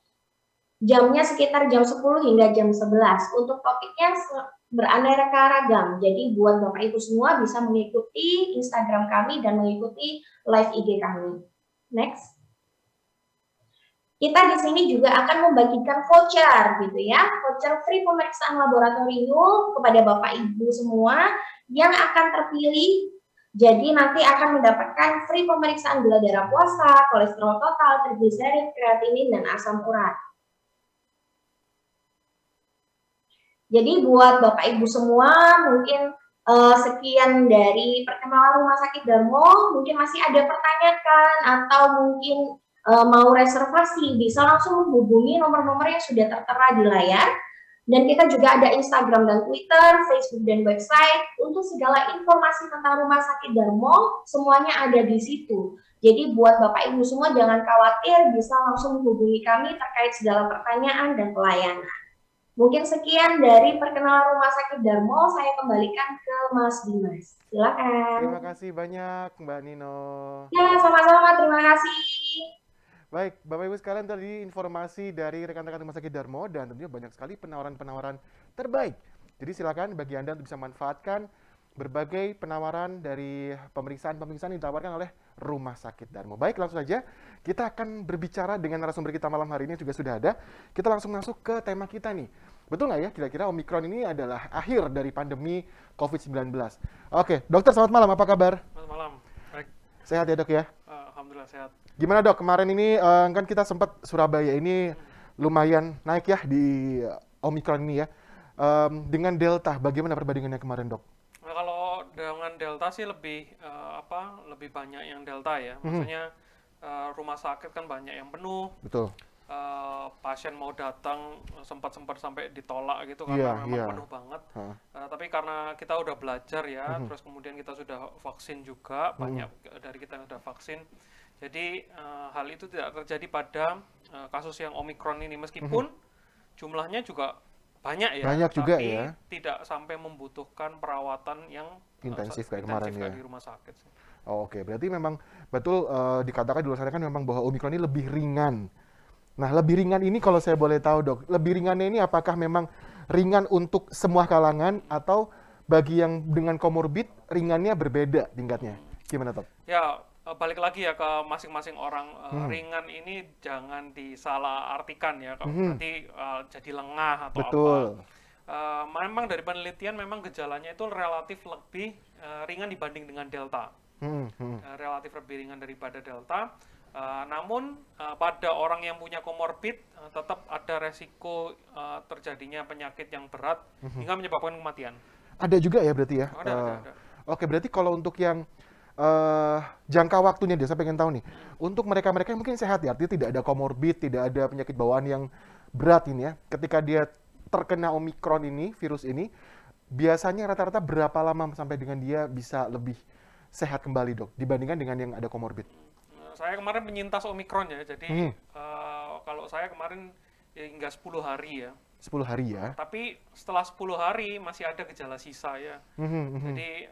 jamnya sekitar jam 10 hingga jam 11. Untuk topiknya beraneka ragam. Jadi buat Bapak Ibu semua bisa mengikuti Instagram kami dan mengikuti live IG kami. Next. Kita di sini juga akan membagikan voucher gitu ya. Voucher free pemeriksaan laboratorium kepada Bapak Ibu semua yang akan terpilih. Jadi nanti akan mendapatkan free pemeriksaan gula darah puasa, kolesterol total, trigliserid, kreatinin, dan asam urat. Jadi buat Bapak Ibu semua, mungkin sekian dari perkenalan Rumah Sakit Darmo. Mungkin masih ada pertanyaan atau mungkin mau reservasi, bisa langsung menghubungi nomor-nomor yang sudah tertera di layar. Dan kita juga ada Instagram dan Twitter, Facebook dan website. Untuk segala informasi tentang Rumah Sakit Darmo, semuanya ada di situ. Jadi buat Bapak Ibu semua jangan khawatir, bisa langsung menghubungi kami terkait segala pertanyaan dan pelayanan. Mungkin sekian dari perkenalan Rumah Sakit Darmo, saya kembalikan ke Mas Dimas. Silakan. Terima kasih banyak Mbak Nino. Ya, sama-sama, terima kasih. Baik, Bapak Ibu sekalian, tadi informasi dari rekan-rekan Rumah Sakit Darmo dan tentunya banyak sekali penawaran-penawaran terbaik. Jadi silakan bagi Anda untuk bisa manfaatkan berbagai penawaran dari pemeriksaan-pemeriksaan yang ditawarkan oleh Rumah Sakit Darmo. Baik, langsung saja kita akan berbicara dengan narasumber kita malam hari ini juga sudah ada. Kita langsung masuk ke tema kita nih. Betul nggak ya, kira-kira Omikron ini adalah akhir dari pandemi COVID-19? Oke, dokter selamat malam, apa kabar? Selamat malam, baik. Sehat ya dok ya? Alhamdulillah sehat. Gimana dok, kemarin ini kan kita sempat Surabaya ini lumayan naik ya di Omikron ini ya. Dengan Delta, bagaimana perbandingannya kemarin dok? Nah, kalau dengan Delta sih lebih lebih banyak yang Delta ya. Maksudnya rumah sakit kan banyak yang penuh. Betul. Pasien mau datang sempat sampai ditolak gitu karena memang penuh banget. Tapi karena kita udah belajar ya, terus kemudian kita sudah vaksin juga, banyak dari kita yang sudah vaksin. Jadi hal itu tidak terjadi pada kasus yang Omikron ini, meskipun jumlahnya juga banyak ya, banyak juga tapi ya, tidak sampai membutuhkan perawatan yang intensif kayak kemarin ya di rumah sakit. Oh, oke, berarti memang betul dikatakan di luar sana kan memang bahwa Omikron ini lebih ringan. Nah, lebih ringan ini kalau saya boleh tahu dok, lebih ringannya ini apakah memang ringan untuk semua kalangan atau bagi yang dengan komorbid ringannya berbeda tingkatnya? Gimana dok? Ya, balik lagi ya ke masing-masing orang. Ringan ini jangan disalahartikan ya, nanti jadi lengah atau betul. Apa. Memang dari penelitian memang gejalanya itu relatif lebih ringan dibanding dengan Delta. Relatif lebih ringan daripada Delta. Namun pada orang yang punya komorbid tetap ada resiko terjadinya penyakit yang berat hingga menyebabkan kematian. Ada juga ya berarti ya? Ada. Oke, berarti kalau untuk yang jangka waktunya dia, saya pengen tahu nih, untuk mereka-mereka yang mungkin sehat ya, artinya tidak ada komorbid, tidak ada penyakit bawaan yang berat ini ya, ketika dia terkena Omikron ini, virus ini, biasanya rata-rata berapa lama sampai dengan dia bisa lebih sehat kembali, Dok, dibandingkan dengan yang ada komorbid? Saya kemarin penyintas Omikron ya, jadi kalau saya kemarin ya hingga 10 hari ya. 10 hari ya? Tapi setelah 10 hari masih ada gejala sisa ya. Jadi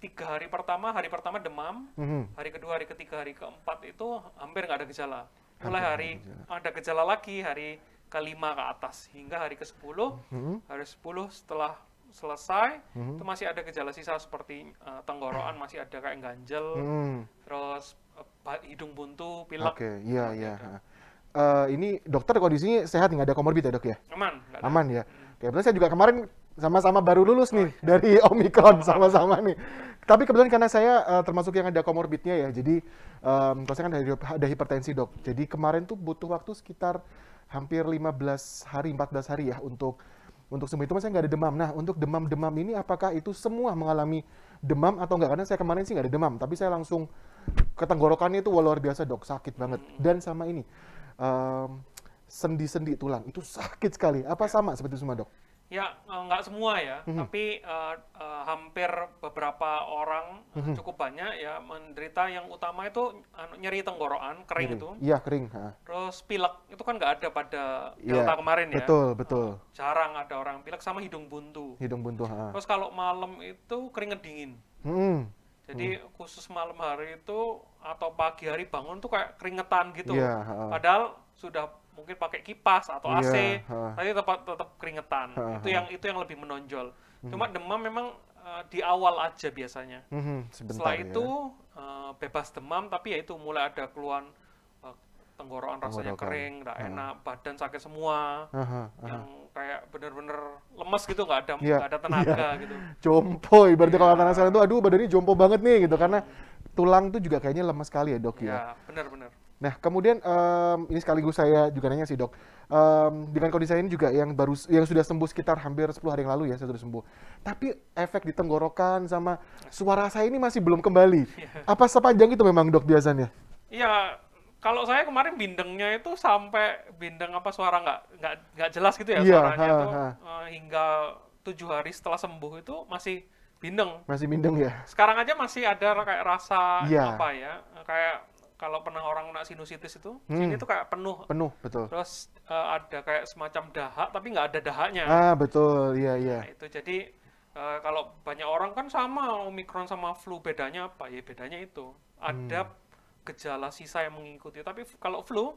3 hari pertama demam, hari kedua, hari ketiga, hari keempat itu hampir nggak ada gejala. Mulai ada gejala lagi, hari ke-5 ke atas, hingga hari ke-10, hari 10 setelah selesai, itu masih ada gejala sisa seperti tenggorokan masih ada kayak ganjel, terus hidung buntu, pilek. Oke, iya. Ini dokter kondisinya sehat, nggak ada komorbid ya, Dok ya? Aman ya. Kebetulan saya juga kemarin sama-sama baru lulus nih dari Omikron sama-sama nih. Tapi kebetulan karena saya termasuk yang ada komorbidnya ya, jadi kalau saya kan ada hipertensi, Dok. Jadi kemarin tuh butuh waktu sekitar hampir 14 hari ya untuk sembuh. Itu saya nggak ada demam. Nah, untuk demam-demam ini apakah itu semua mengalami demam atau enggak? Karena saya kemarin sih nggak ada demam, tapi saya langsung ke tenggorokannya itu luar biasa, Dok, sakit banget. Dan sama ini sendi-sendi tulang itu sakit sekali. Apa sama seperti itu semua, Dok? Ya, nggak semua ya, tapi hampir beberapa orang cukup banyak ya menderita. Yang utama itu nyeri tenggorokan, kering itu. Iya, kering. Terus pilek, itu kan nggak ada pada Delta kemarin ya. Betul. Jarang ada orang pilek, sama hidung buntu. Terus kalau malam itu keringet dingin. Jadi khusus malam hari itu atau pagi hari bangun tuh kayak keringetan gitu. Padahal sudah mungkin pakai kipas atau AC, tapi tetap keringetan. Itu yang lebih menonjol. Cuma demam memang di awal aja biasanya. Setelah itu bebas demam, tapi ya itu mulai ada keluhan tenggorokan rasanya kering, nggak enak, badan sakit semua, yang kayak bener-bener lemes gitu, nggak ada tenaga gitu. Jompo, ibaratnya kalau anak sekarang tuh, aduh badannya jompo banget nih gitu, karena tulang tuh juga kayaknya lemes sekali ya, Dok ya. Ya, benar-benar. Nah, kemudian ini sekaligus saya juga nanya sih, Dok. Dengan kondisi ini juga yang sudah sembuh sekitar hampir 10 hari yang lalu ya, saya sudah sembuh. Tapi efek di tenggorokan sama suara saya ini masih belum kembali. Apa sepanjang itu memang, Dok, biasanya? Iya, kalau saya kemarin bindengnya itu sampai bindeng suara nggak jelas gitu ya, suaranya itu hingga 7 hari setelah sembuh itu masih bindeng. Masih bindeng ya? Sekarang aja masih ada kayak rasa kayak kalau pernah orang kena sinusitis itu, sini tuh kayak penuh. Penuh, betul. Terus ada kayak semacam dahak, tapi nggak ada dahaknya. Betul, iya. Nah, itu jadi kalau banyak orang kan sama Omikron sama flu, bedanya apa? Ya bedanya itu ada gejala sisa yang mengikuti. Tapi kalau flu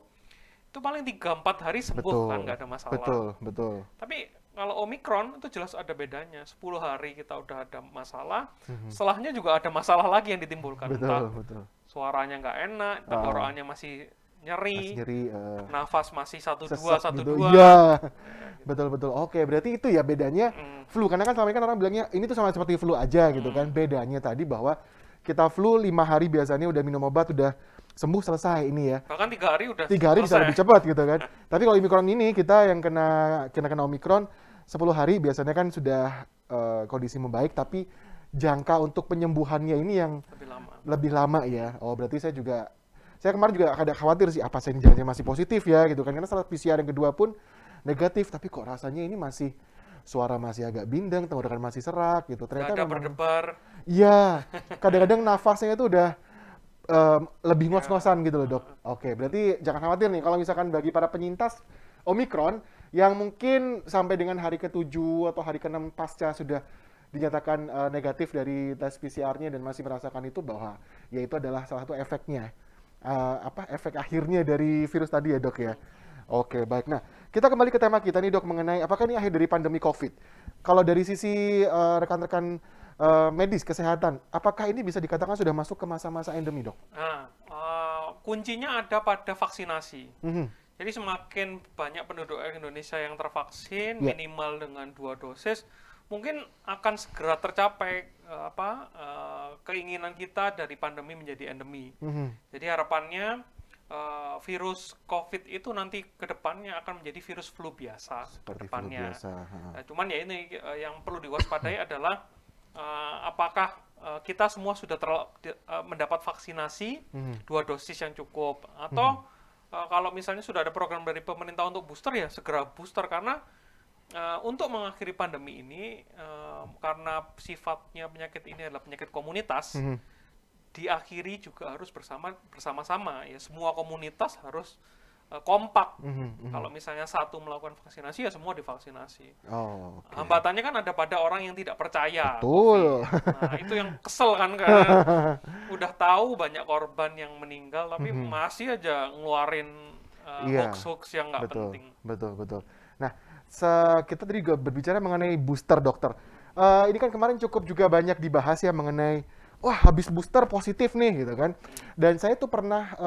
itu paling 3-4 hari sembuh, kan nggak ada masalah. Betul. Tapi kalau Omikron itu jelas ada bedanya. 10 hari kita udah ada masalah, setelahnya juga ada masalah lagi yang ditimbulkan. Betul. Suaranya nggak enak, tenggorokannya masih nyeri, nafas masih 1-2. Iya, betul. Oke, berarti itu ya bedanya flu. Karena kan selama ini kan orang bilangnya ini tuh sama seperti flu aja gitu kan. Bedanya tadi bahwa kita flu 5 hari biasanya udah minum obat, udah sembuh, selesai ini ya. Bahkan 3 hari udah 3 hari bisa lebih cepat gitu kan. Tapi kalau Omikron ini, kita yang kena Omikron 10 hari biasanya kan sudah kondisi membaik, tapi jangka untuk penyembuhannya ini yang lebih lama ya. Oh, berarti saya kemarin juga ada khawatir sih, apa saya ini jangan masih positif ya gitu kan. Karena setelah PCR yang kedua pun negatif, tapi kok rasanya ini suara masih agak bindeng, tenggorokan masih serak gitu. Ternyata ada berdebar. Iya, kadang-kadang nafasnya itu udah lebih ngos-ngosan gitu loh, Dok. Oke, berarti jangan khawatir nih kalau misalkan bagi para penyintas Omikron yang mungkin sampai dengan hari ke-7 atau hari ke-6 pasca sudah dinyatakan negatif dari tes PCR-nya dan masih merasakan itu, bahwa ya itu adalah salah satu efeknya. Efek akhirnya dari virus tadi ya, Dok ya. Oke, baik. Nah, kita kembali ke tema kita nih, Dok, mengenai apakah ini akhir dari pandemi COVID. Kalau dari sisi rekan-rekan medis kesehatan, apakah ini bisa dikatakan sudah masuk ke masa-masa endemi, Dok? Kuncinya ada pada vaksinasi. Jadi semakin banyak penduduk Indonesia yang tervaksin, minimal dengan 2 dosis, mungkin akan segera tercapai keinginan kita dari pandemi menjadi endemi. Jadi harapannya virus COVID itu nanti ke depannya akan menjadi virus flu biasa ke depannya. Cuman ya ini yang perlu diwaspadai adalah apakah kita semua sudah mendapat vaksinasi 2 dosis yang cukup, atau kalau misalnya sudah ada program dari pemerintah untuk booster, ya segera booster, karena untuk mengakhiri pandemi ini, karena sifatnya penyakit ini adalah penyakit komunitas, diakhiri juga harus bersama-sama ya, semua komunitas harus kompak. Kalau misalnya satu melakukan vaksinasi ya semua divaksinasi. Okay. Hambatannya kan ada pada orang yang tidak percaya. Betul. Nah, itu yang kesel kan, karena udah tahu banyak korban yang meninggal tapi masih aja ngeluarin hoax-hoax yang nggak penting. Betul. Nah, kita tadi juga berbicara mengenai booster, dokter. Ini kan kemarin cukup juga banyak dibahas ya mengenai wah habis booster positif nih gitu kan. Dan saya tuh pernah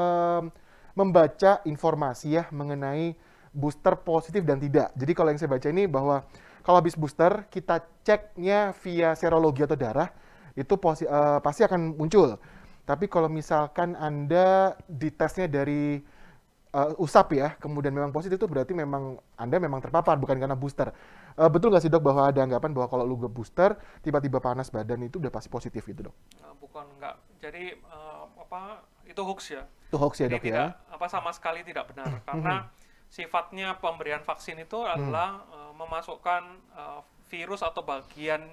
membaca informasi ya mengenai booster positif dan tidak. Jadi kalau yang saya baca ini bahwa kalau habis booster kita ceknya via serologi atau darah itu pasti akan muncul. Tapi kalau misalkan Anda ditesnya dari usap ya, kemudian memang positif itu berarti memang Anda memang terpapar bukan karena booster. Betul nggak sih dok bahwa ada anggapan bahwa kalau lu booster tiba-tiba panas badan itu udah pasti positif gitu dok? Bukan, enggak. Jadi itu hoax ya. Itu hoax ya jadi dok ya? Sama sekali tidak benar. Karena sifatnya pemberian vaksin itu adalah memasukkan virus atau bagian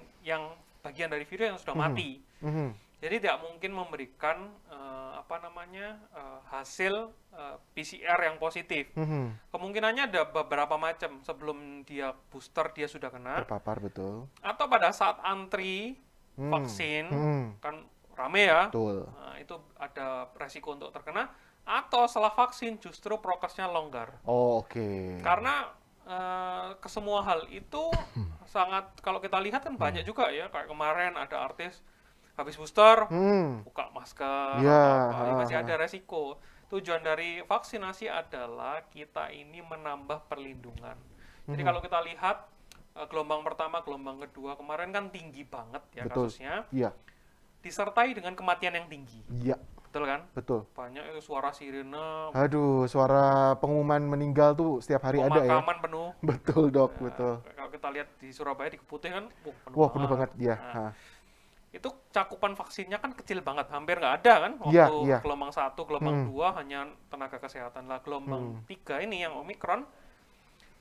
dari virus yang sudah mati. Jadi tidak mungkin memberikan hasil PCR yang positif. Kemungkinannya ada beberapa macam. Sebelum dia booster dia sudah kena. Terpapar, betul. Atau pada saat antri vaksin, kan rame ya. Betul. Nah, itu ada resiko untuk terkena. Atau setelah vaksin justru prokesnya longgar. Oh, oke. Karena kesemua hal itu sangat, kalau kita lihat kan banyak juga ya. Kayak kemarin ada artis habis booster, buka masker, masih ada resiko. Tujuan dari vaksinasi adalah kita ini menambah perlindungan. Jadi kalau kita lihat gelombang pertama, gelombang kedua kemarin kan tinggi banget ya. Betul. Kasusnya. Iya. Disertai dengan kematian yang tinggi. Iya. Betul kan? Betul. Banyak itu suara sirene. Aduh, suara pengumuman meninggal tuh setiap hari ada ya. Pemakaman penuh. Betul dok, betul. Kalau kita lihat di Surabaya di Keputih kan, penuh. Wah, penuh banget ya. Nah, itu cakupan vaksinnya kan kecil banget, hampir nggak ada kan waktu gelombang 1, gelombang 2 hanya tenaga kesehatan lah. Gelombang 3 ini yang Omikron,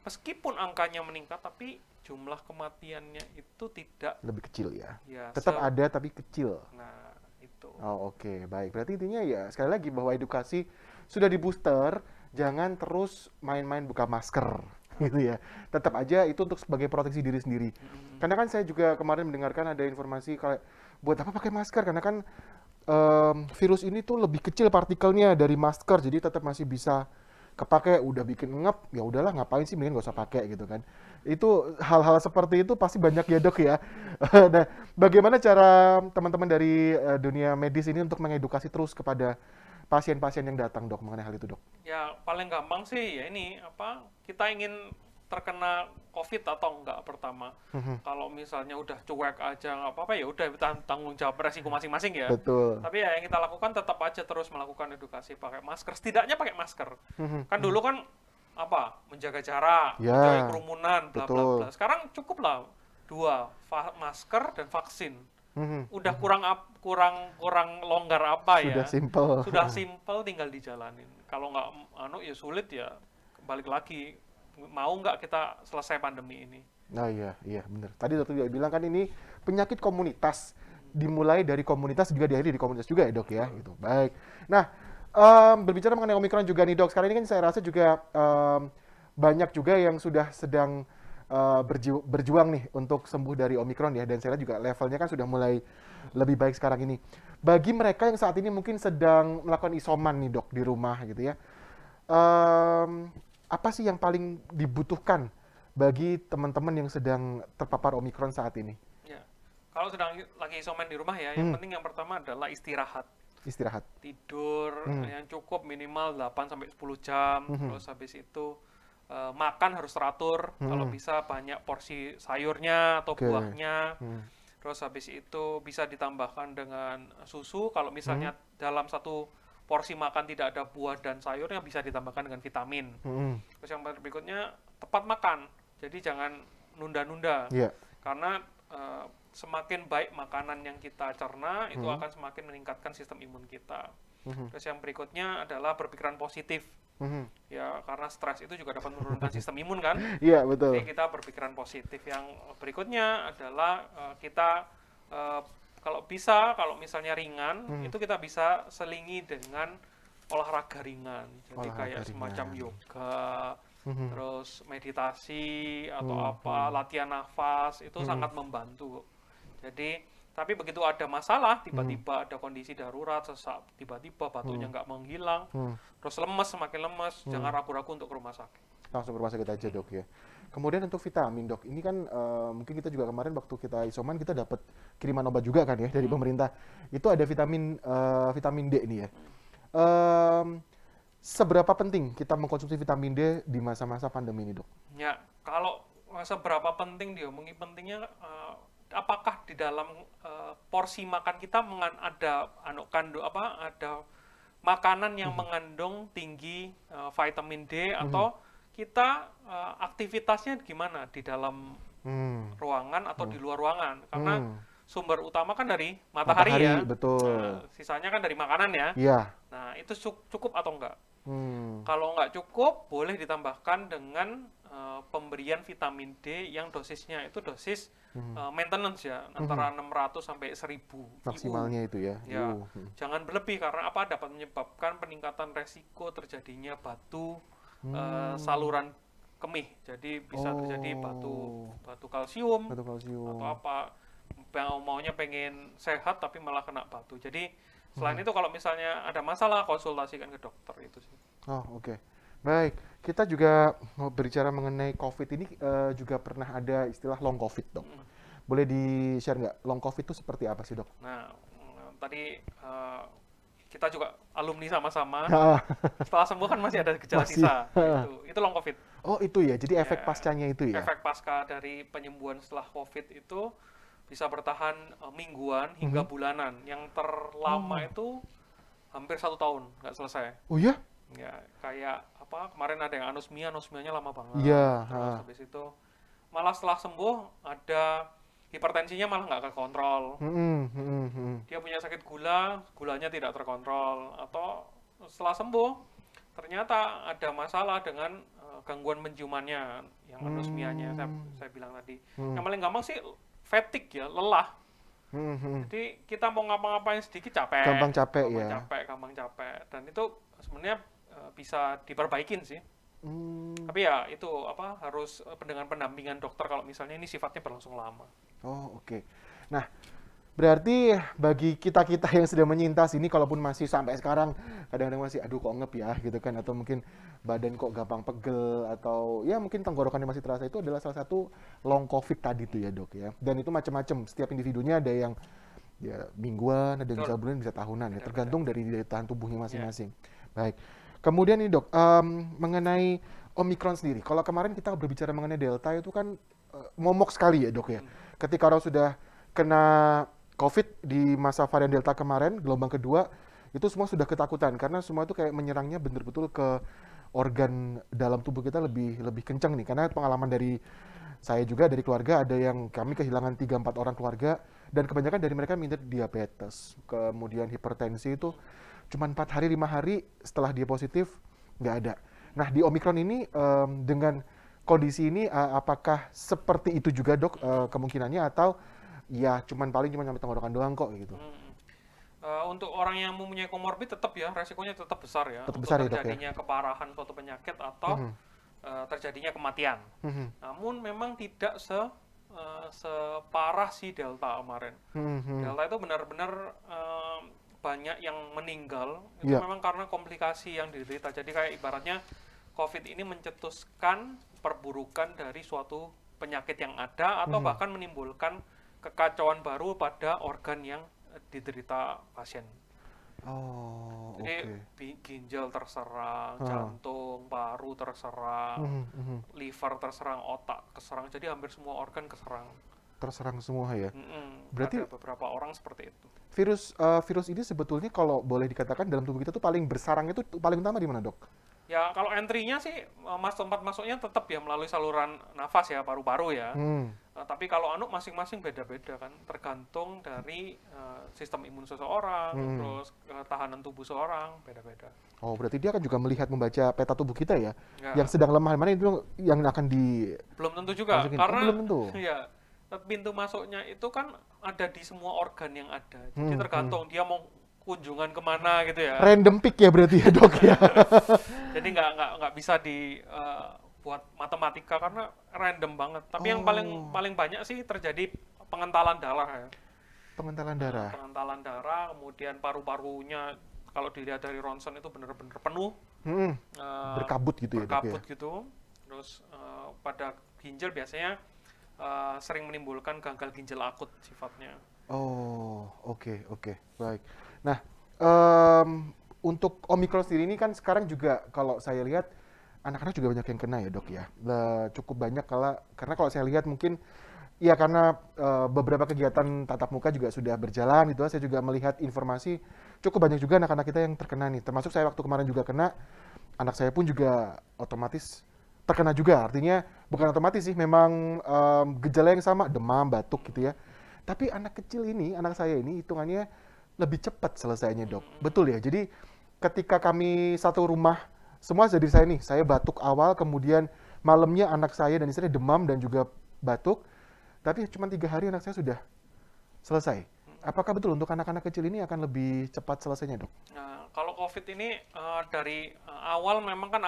meskipun angkanya meningkat tapi jumlah kematiannya itu tidak lebih kecil ya tetap ada tapi kecil. Nah itu. Oke, baik, berarti intinya ya sekali lagi bahwa edukasi sudah di booster, jangan terus main-main buka masker gitu ya. Tetap aja itu untuk sebagai proteksi diri sendiri. Karena kan saya juga kemarin mendengarkan ada informasi kayak buat apa pakai masker, karena kan virus ini tuh lebih kecil partikelnya dari masker, jadi tetap masih bisa kepake. Udah bikin ngep, ya udahlah ngapain sih, mending gak usah pakai gitu kan. Itu hal-hal seperti itu pasti banyak ya dok ya. Nah, bagaimana cara teman-teman dari dunia medis ini untuk mengedukasi terus kepada pasien-pasien yang datang dok mengenai hal itu dok? Ya paling gampang sih ya ini kita ingin terkena COVID atau enggak pertama. Kalau misalnya udah cuek aja nggak apa-apa, ya udah tanggung jawab resiko masing-masing ya. Betul. Tapi ya yang kita lakukan tetap aja terus melakukan edukasi, pakai masker, setidaknya pakai masker. Kan dulu kan menjaga jarak, menjauhi kerumunan, bla bla bla. Sekarang cukup lah 2 masker dan vaksin. Udah kurang longgar apa ya? Sudah simple, tinggal dijalanin. Kalau nggak ya sulit ya balik lagi. Mau nggak kita selesai pandemi ini? Nah iya benar. Tadi dokter juga bilang kan ini penyakit komunitas, dimulai dari komunitas juga diakhiri di komunitas juga ya dok ya. Gitu. Baik. Nah berbicara mengenai Omikron juga nih dok, sekarang ini kan saya rasa juga banyak juga yang sudah sedang berjuang nih untuk sembuh dari Omikron ya, dan saya lihat juga levelnya kan sudah mulai lebih baik sekarang ini. Bagi mereka yang saat ini mungkin sedang melakukan isoman nih dok di rumah gitu ya, apa sih yang paling dibutuhkan bagi teman-teman yang sedang terpapar Omikron saat ini? Ya, kalau sedang lagi isoman di rumah ya, yang penting yang pertama adalah istirahat. Tidur yang cukup minimal 8-10 jam, terus habis itu makan harus teratur, kalau bisa banyak porsi sayurnya atau buahnya, terus habis itu bisa ditambahkan dengan susu, kalau misalnya dalam satu porsi makan tidak ada buah dan sayurnya bisa ditambahkan dengan vitamin. Terus yang berikutnya tepat makan, jadi jangan nunda-nunda, karena semakin baik makanan yang kita cerna itu akan semakin meningkatkan sistem imun kita. Terus yang berikutnya adalah berpikiran positif. Ya karena stres itu juga dapat menurunkan sistem imun kan. Iya, betul. Jadi kita berpikiran positif. Yang berikutnya adalah kita kalau bisa, kalau misalnya ringan, itu kita bisa selingi dengan olahraga ringan. Jadi kayak semacam yoga, terus meditasi atau latihan nafas itu sangat membantu. Jadi tapi begitu ada masalah, tiba-tiba ada kondisi darurat, sesak, tiba-tiba batuknya nggak menghilang, terus lemes, semakin lemes, jangan ragu-ragu untuk ke rumah sakit. Langsung ke rumah sakit aja, Dok, ya. Kemudian untuk vitamin, Dok, ini kan mungkin kita juga kemarin waktu kita isoman kita dapat kiriman obat juga kan ya dari pemerintah. Itu ada vitamin D ini ya. Seberapa penting kita mengkonsumsi vitamin D di masa-masa pandemi ini, Dok? Ya, kalau seberapa penting diomongin pentingnya, apakah di dalam porsi makan kita ada ada makanan yang mengandung tinggi vitamin D atau kita aktivitasnya gimana di dalam ruangan atau di luar ruangan, karena sumber utama kan dari matahari ya. Betul. Sisanya kan dari makanan ya. Iya. Nah, itu cukup atau enggak? Kalau nggak cukup, boleh ditambahkan dengan pemberian vitamin D yang dosisnya itu dosis maintenance ya, antara 600 sampai 1000 maksimalnya itu ya. Ya, jangan berlebih karena apa? Dapat menyebabkan peningkatan resiko terjadinya batu saluran kemih. Jadi bisa terjadi batu kalsium atau apa, maunya pengen sehat tapi malah kena batu. Jadi selain itu kalau misalnya ada masalah, konsultasikan ke dokter itu sih. Oh, oke. Baik, kita juga mau berbicara mengenai COVID ini juga pernah ada istilah long COVID, Dok. Boleh di-share nggak long COVID itu seperti apa sih, Dok? Nah, tadi kita juga alumni sama-sama. Setelah sembuh kan masih ada gejala sisa. Itu long COVID. Oh, itu ya. Jadi efek pascanya itu ya. Efek pasca dari penyembuhan setelah COVID itu bisa bertahan mingguan hingga bulanan. Yang terlama itu hampir 1 tahun nggak selesai. Oh ya? Ya, kayak apa? Kemarin ada yang anosmianya lama banget. Iya. Terus habis itu malah setelah sembuh ada hipertensinya malah nggak kekontrol. Dia punya sakit gulanya tidak terkontrol. Atau setelah sembuh ternyata ada masalah dengan gangguan penciumannya, yang anosmianya saya bilang tadi. Yang paling gampang sih fatigue ya, lelah. Jadi kita mau ngapa-ngapain sedikit capek. Gampang capek. Gampang capek. Dan itu sebenarnya bisa diperbaikin sih. Tapi ya itu harus dengan pendampingan dokter kalau misalnya ini sifatnya berlangsung lama. Oh, oke. Nah, berarti bagi kita-kita yang sedang menyintas ini, kalaupun masih sampai sekarang kadang-kadang masih aduh kok ngep ya gitu kan, atau mungkin badan kok gampang pegel, atau ya mungkin tenggorokannya masih terasa, itu adalah salah satu long COVID tadi tuh ya, Dok ya. Dan itu macam-macam, setiap individunya ada yang ya mingguan, ada yang bisa bulan, bisa tahunan ya, tergantung dari daya tahan tubuhnya masing-masing. Baik. Kemudian ini, Dok, mengenai Omicron sendiri. Kalau kemarin kita berbicara mengenai Delta itu kan momok sekali ya, Dok ya. Ketika orang sudah kena COVID di masa varian Delta kemarin, gelombang kedua, itu semua sudah ketakutan karena semua itu kayak menyerangnya betul-betul ke organ dalam tubuh kita lebih kencang nih. Karena pengalaman dari saya juga, dari keluarga, ada yang kami kehilangan 3-4 orang keluarga, dan kebanyakan dari mereka minta diabetes, kemudian hipertensi itu cuma 4 hari, 5 hari setelah dia positif, nggak ada. Nah, di Omicron ini dengan kondisi ini apakah seperti itu juga, Dok, kemungkinannya, atau ya cuma sampai tenggorokan doang kok gitu? Untuk orang yang mempunyai komorbid tetap ya, resikonya tetap besar ya. Tetap besar ya, Dok, terjadinya keparahan suatu penyakit atau terjadinya kematian. Namun memang tidak separah si Delta kemarin. Delta itu benar-benar banyak yang meninggal, itu memang karena komplikasi yang diderita. Jadi kayak ibaratnya COVID ini mencetuskan perburukan dari suatu penyakit yang ada, atau bahkan menimbulkan kekacauan baru pada organ yang diderita pasien. Oh, jadi ginjal terserang, jantung, paru terserang, liver terserang, otak keserang. Jadi hampir semua organ terserang semua ya. Berarti ada beberapa orang seperti itu. Virus ini sebetulnya kalau boleh dikatakan dalam tubuh kita tuh paling bersarang itu paling utama di mana, Dok? Ya kalau entry-nya sih tempat masuknya tetap ya melalui saluran nafas ya, paru-paru ya. Tapi kalau masing-masing beda-beda kan, tergantung dari sistem imun seseorang, terus tahanan tubuh seseorang beda-beda. Oh, berarti dia kan juga membaca peta tubuh kita ya? Yang sedang lemah mana itu yang akan belum tentu juga, karena belum tentu. Ya, pintu masuknya itu kan ada di semua organ yang ada. Jadi tergantung dia mau kunjungan kemana gitu ya. Random pick ya berarti ya dok ya. Jadi nggak bisa buat matematika karena random banget. Tapi yang paling banyak sih terjadi pengentalan darah ya. Pengentalan darah. Pengentalan darah, kemudian paru-parunya kalau dilihat dari ronsen itu benar-benar penuh. Berkabut gitu ya. Berkabut gitu. Terus pada ginjal biasanya sering menimbulkan gagal ginjal akut sifatnya. Oh, oke, baik. Nah, untuk Omikron sendiri ini kan sekarang juga kalau saya lihat anak-anak juga banyak yang kena ya dok ya. Cukup banyak karena kalau saya lihat mungkin ya karena beberapa kegiatan tatap muka juga sudah berjalan gitu. Saya juga melihat informasi cukup banyak juga anak-anak kita yang terkena nih. Termasuk saya waktu kemarin juga kena, anak saya pun juga otomatis terkena juga. Artinya bukan otomatis sih, memang gejala yang sama, demam, batuk gitu ya. Tapi anak kecil ini, anak saya ini hitungannya lebih cepat selesainya dok. Betul ya, jadi ketika kami satu rumah, semua jadi saya nih, saya batuk awal, kemudian malamnya anak saya dan istri demam dan juga batuk, tapi cuma 3 hari anak saya sudah selesai. Apakah betul untuk anak-anak kecil ini akan lebih cepat selesainya dok? Nah, kalau COVID ini dari awal memang kan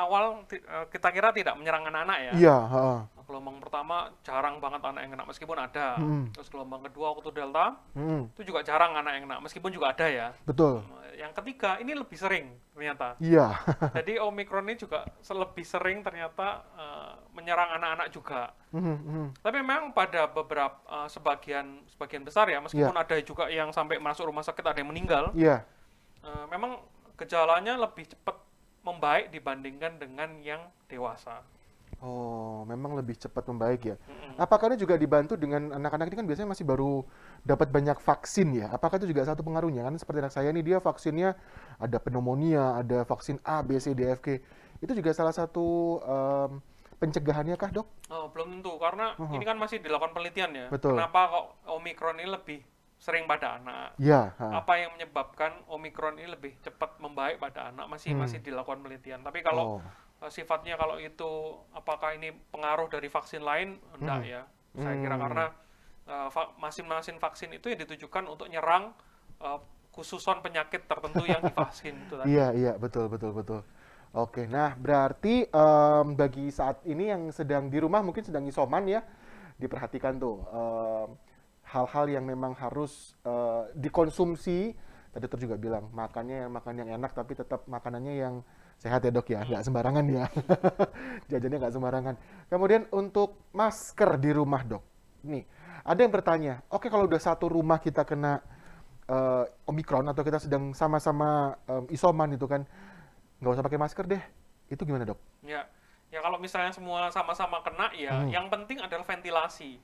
kita kira tidak menyerang anak-anak ya. Iya. Gelombang pertama jarang banget anak yang kena meskipun ada. Terus gelombang kedua waktu Delta itu juga jarang anak yang kena meskipun juga ada ya. Betul. Yang ketiga ini lebih sering ternyata. Iya. Jadi Omikron ini juga lebih sering ternyata menyerang anak-anak juga. Tapi memang pada beberapa sebagian besar ya, meskipun ada juga yang sampai masuk rumah sakit, ada yang meninggal. Iya. Memang gejalanya lebih cepat membaik dibandingkan dengan yang dewasa. Oh, memang lebih cepat membaik ya. Apakah ini juga dibantu dengan anak-anak ini kan biasanya masih baru dapat banyak vaksin ya? Apakah itu juga satu pengaruhnya? Kan seperti anak saya ini, dia vaksinnya ada pneumonia, ada vaksin A, B, C, D, F, G. Itu juga salah satu pencegahannya kah dok? Oh, belum tentu, karena ini kan masih dilakukan penelitian ya. Betul. Kenapa kok Omikron ini lebih sering pada anak? Ya. Apa yang menyebabkan Omikron ini lebih cepat membaik pada anak? Masih dilakukan penelitian. Tapi kalau sifatnya kalau itu apakah ini pengaruh dari vaksin lain? Enggak ya. Saya kira karena masing-masing vaksin itu yang ditujukan untuk nyerang khususon penyakit tertentu yang divaksin itu tadi. Iya, betul. Oke, nah berarti bagi saat ini yang sedang di rumah mungkin sedang isoman ya, diperhatikan tuh hal-hal yang memang harus dikonsumsi. Tadi dokter juga bilang makan yang enak tapi tetap makanannya yang sehat ya dok ya, nggak sembarangan ya. Jajannya nggak sembarangan. Kemudian untuk masker di rumah dok, nih ada yang bertanya, oke kalau udah satu rumah kita kena Omikron atau kita sedang sama-sama isoman itu kan, nggak usah pakai masker deh, itu gimana dok? Ya kalau misalnya semua sama-sama kena ya, yang penting adalah ventilasi.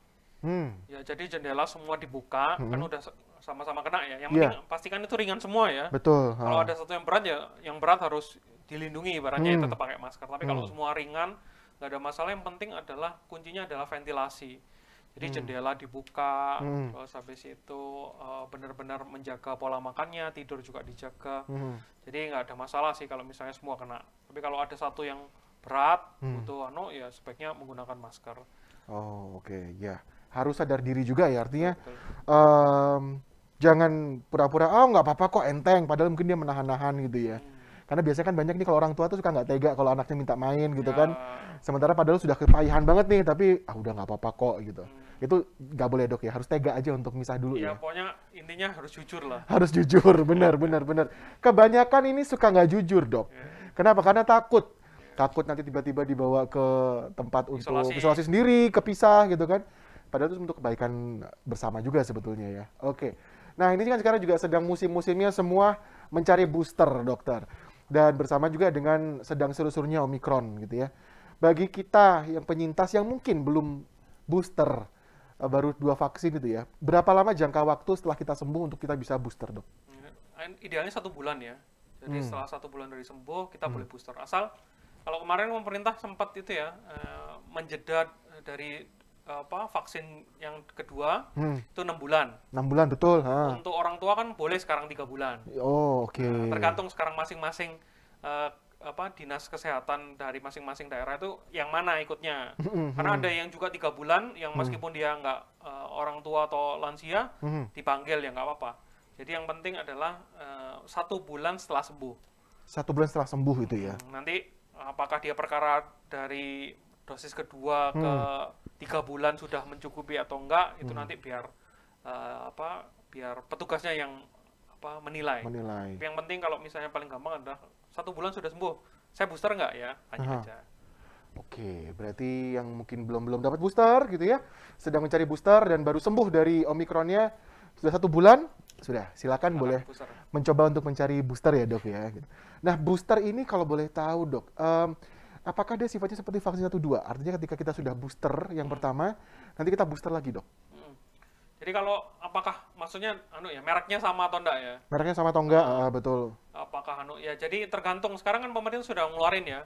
Ya jadi jendela semua dibuka, kan udah sama-sama kena ya. Yang penting pastikan itu ringan semua ya. Betul. Kalau ada satu yang berat ya, yang berat harus dilindungi ibaratnya ya tetap pakai masker. Tapi kalau semua ringan, nggak ada masalah. Yang penting adalah kuncinya adalah ventilasi. Jadi jendela dibuka, terus habis itu benar-benar menjaga pola makannya, tidur juga dijaga. Jadi nggak ada masalah sih kalau misalnya semua kena. Tapi kalau ada satu yang berat, butuh ya sebaiknya menggunakan masker. Oh oke, ya harus sadar diri juga ya, artinya jangan pura-pura nggak apa-apa kok enteng, padahal mungkin dia menahan-nahan gitu ya. Karena biasanya kan banyak nih kalau orang tua tuh suka nggak tega kalau anaknya minta main gitu kan. Sementara padahal sudah kepayahan banget nih, tapi udah nggak apa-apa kok gitu. Itu nggak boleh dok ya, harus tega aja untuk misah dulu ya. Ya pokoknya intinya harus jujur lah. Harus jujur, benar. Kebanyakan ini suka nggak jujur dok. Kenapa? Karena takut nanti tiba-tiba dibawa ke tempat untuk isolasi sendiri, kepisah gitu kan. Padahal itu untuk kebaikan bersama juga sebetulnya ya. Oke. Nah ini kan sekarang juga sedang musim-musimnya semua mencari booster dokter. Dan bersama juga dengan sedang seru-serunya Omikron gitu ya. Bagi kita yang penyintas yang mungkin belum booster, baru 2 vaksin itu ya, berapa lama jangka waktu setelah kita sembuh untuk kita bisa booster dok? Idealnya 1 bulan ya. Jadi setelah 1 bulan dari sembuh kita boleh booster. Asal Kalau kemarin pemerintah sempat itu ya menjeda dari vaksin yang kedua itu 6 bulan. 6 bulan betul. Untuk orang tua kan boleh sekarang 3 bulan. Oh, oke. Nah, tergantung sekarang masing-masing dinas kesehatan dari masing-masing daerah itu yang mana ikutnya. Karena ada yang juga 3 bulan yang meskipun dia nggak orang tua atau lansia dipanggil ya nggak apa-apa. Jadi yang penting adalah 1 bulan setelah sembuh. 1 bulan setelah sembuh itu ya. Nanti apakah dia perkara dari dosis kedua ke 3 bulan sudah mencukupi atau enggak itu nanti biar biar petugasnya yang menilai. Tapi yang penting kalau misalnya paling gampang adalah 1 bulan sudah sembuh, saya booster enggak ya, tanya aja. Oke, berarti yang mungkin belum dapat booster gitu ya, sedang mencari booster dan baru sembuh dari Omikronnya sudah 1 bulan, sudah silakan boleh booster. Mencoba untuk mencari booster ya dok ya. Nah booster ini kalau boleh tahu dok, apakah dia sifatnya seperti vaksin 1-2? Artinya ketika kita sudah booster yang pertama, nanti kita booster lagi dok? Jadi kalau apakah maksudnya mereknya sama atau enggak ya? Mereknya sama atau enggak, betul. Apakah ya jadi tergantung, sekarang kan pemerintah sudah ngeluarin ya.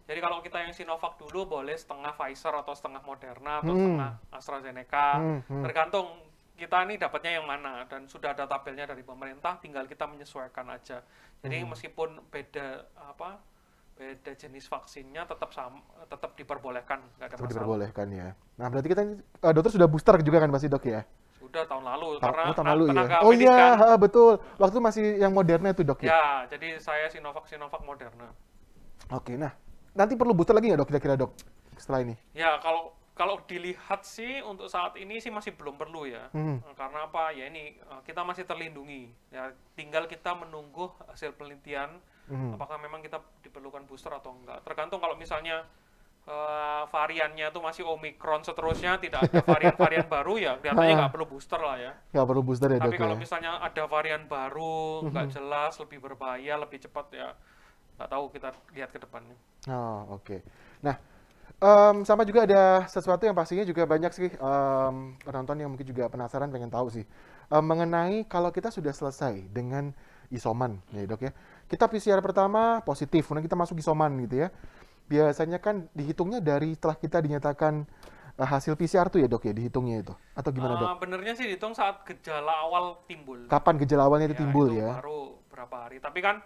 Jadi kalau kita yang Sinovac dulu boleh setengah Pfizer atau setengah Moderna atau setengah AstraZeneca. Tergantung kita ini dapatnya yang mana dan sudah ada tabelnya dari pemerintah, tinggal kita menyesuaikan aja. Jadi meskipun beda jenis vaksinnya tetap diperbolehkan, nggak ada masalah. Diperbolehkan ya. Nah berarti kita dokter sudah booster juga kan pasti dok ya? Sudah tahun lalu karena tahun lalu tenaga ya. Oh medis iya, kan, betul. Waktu masih yang Moderna itu dok ya? Ya, jadi saya Sinovac Moderna. Oke, nah nanti perlu booster lagi nggak dok kira-kira dok setelah ini? Ya kalau dilihat sih untuk saat ini sih masih belum perlu ya. Karena apa? Ya ini kita masih terlindungi. Ya tinggal kita menunggu hasil penelitian apakah memang kita diperlukan booster atau enggak. Tergantung kalau misalnya variannya itu masih Omikron seterusnya, tidak ada varian-varian baru ya kelihatannya nggak perlu booster lah ya. Nggak perlu booster ya dok. Tapi kalau misalnya ada varian baru, nggak jelas, lebih berbahaya, lebih cepat ya nggak tahu, kita lihat ke depannya. Oh oke. Nah sama juga ada sesuatu yang pastinya juga banyak sih penonton yang mungkin juga penasaran pengen tahu sih mengenai kalau kita sudah selesai dengan isoman ya dok ya. Kita PCR pertama positif, kemudian kita masuk isoman gitu ya. Biasanya kan dihitungnya dari setelah kita dinyatakan hasil PCR tuh ya dok ya, dihitungnya itu atau gimana dok? Benernya sih dihitung saat gejala awal timbul. Kapan gejala awalnya itu timbul itu ya? Baru berapa hari. Tapi kan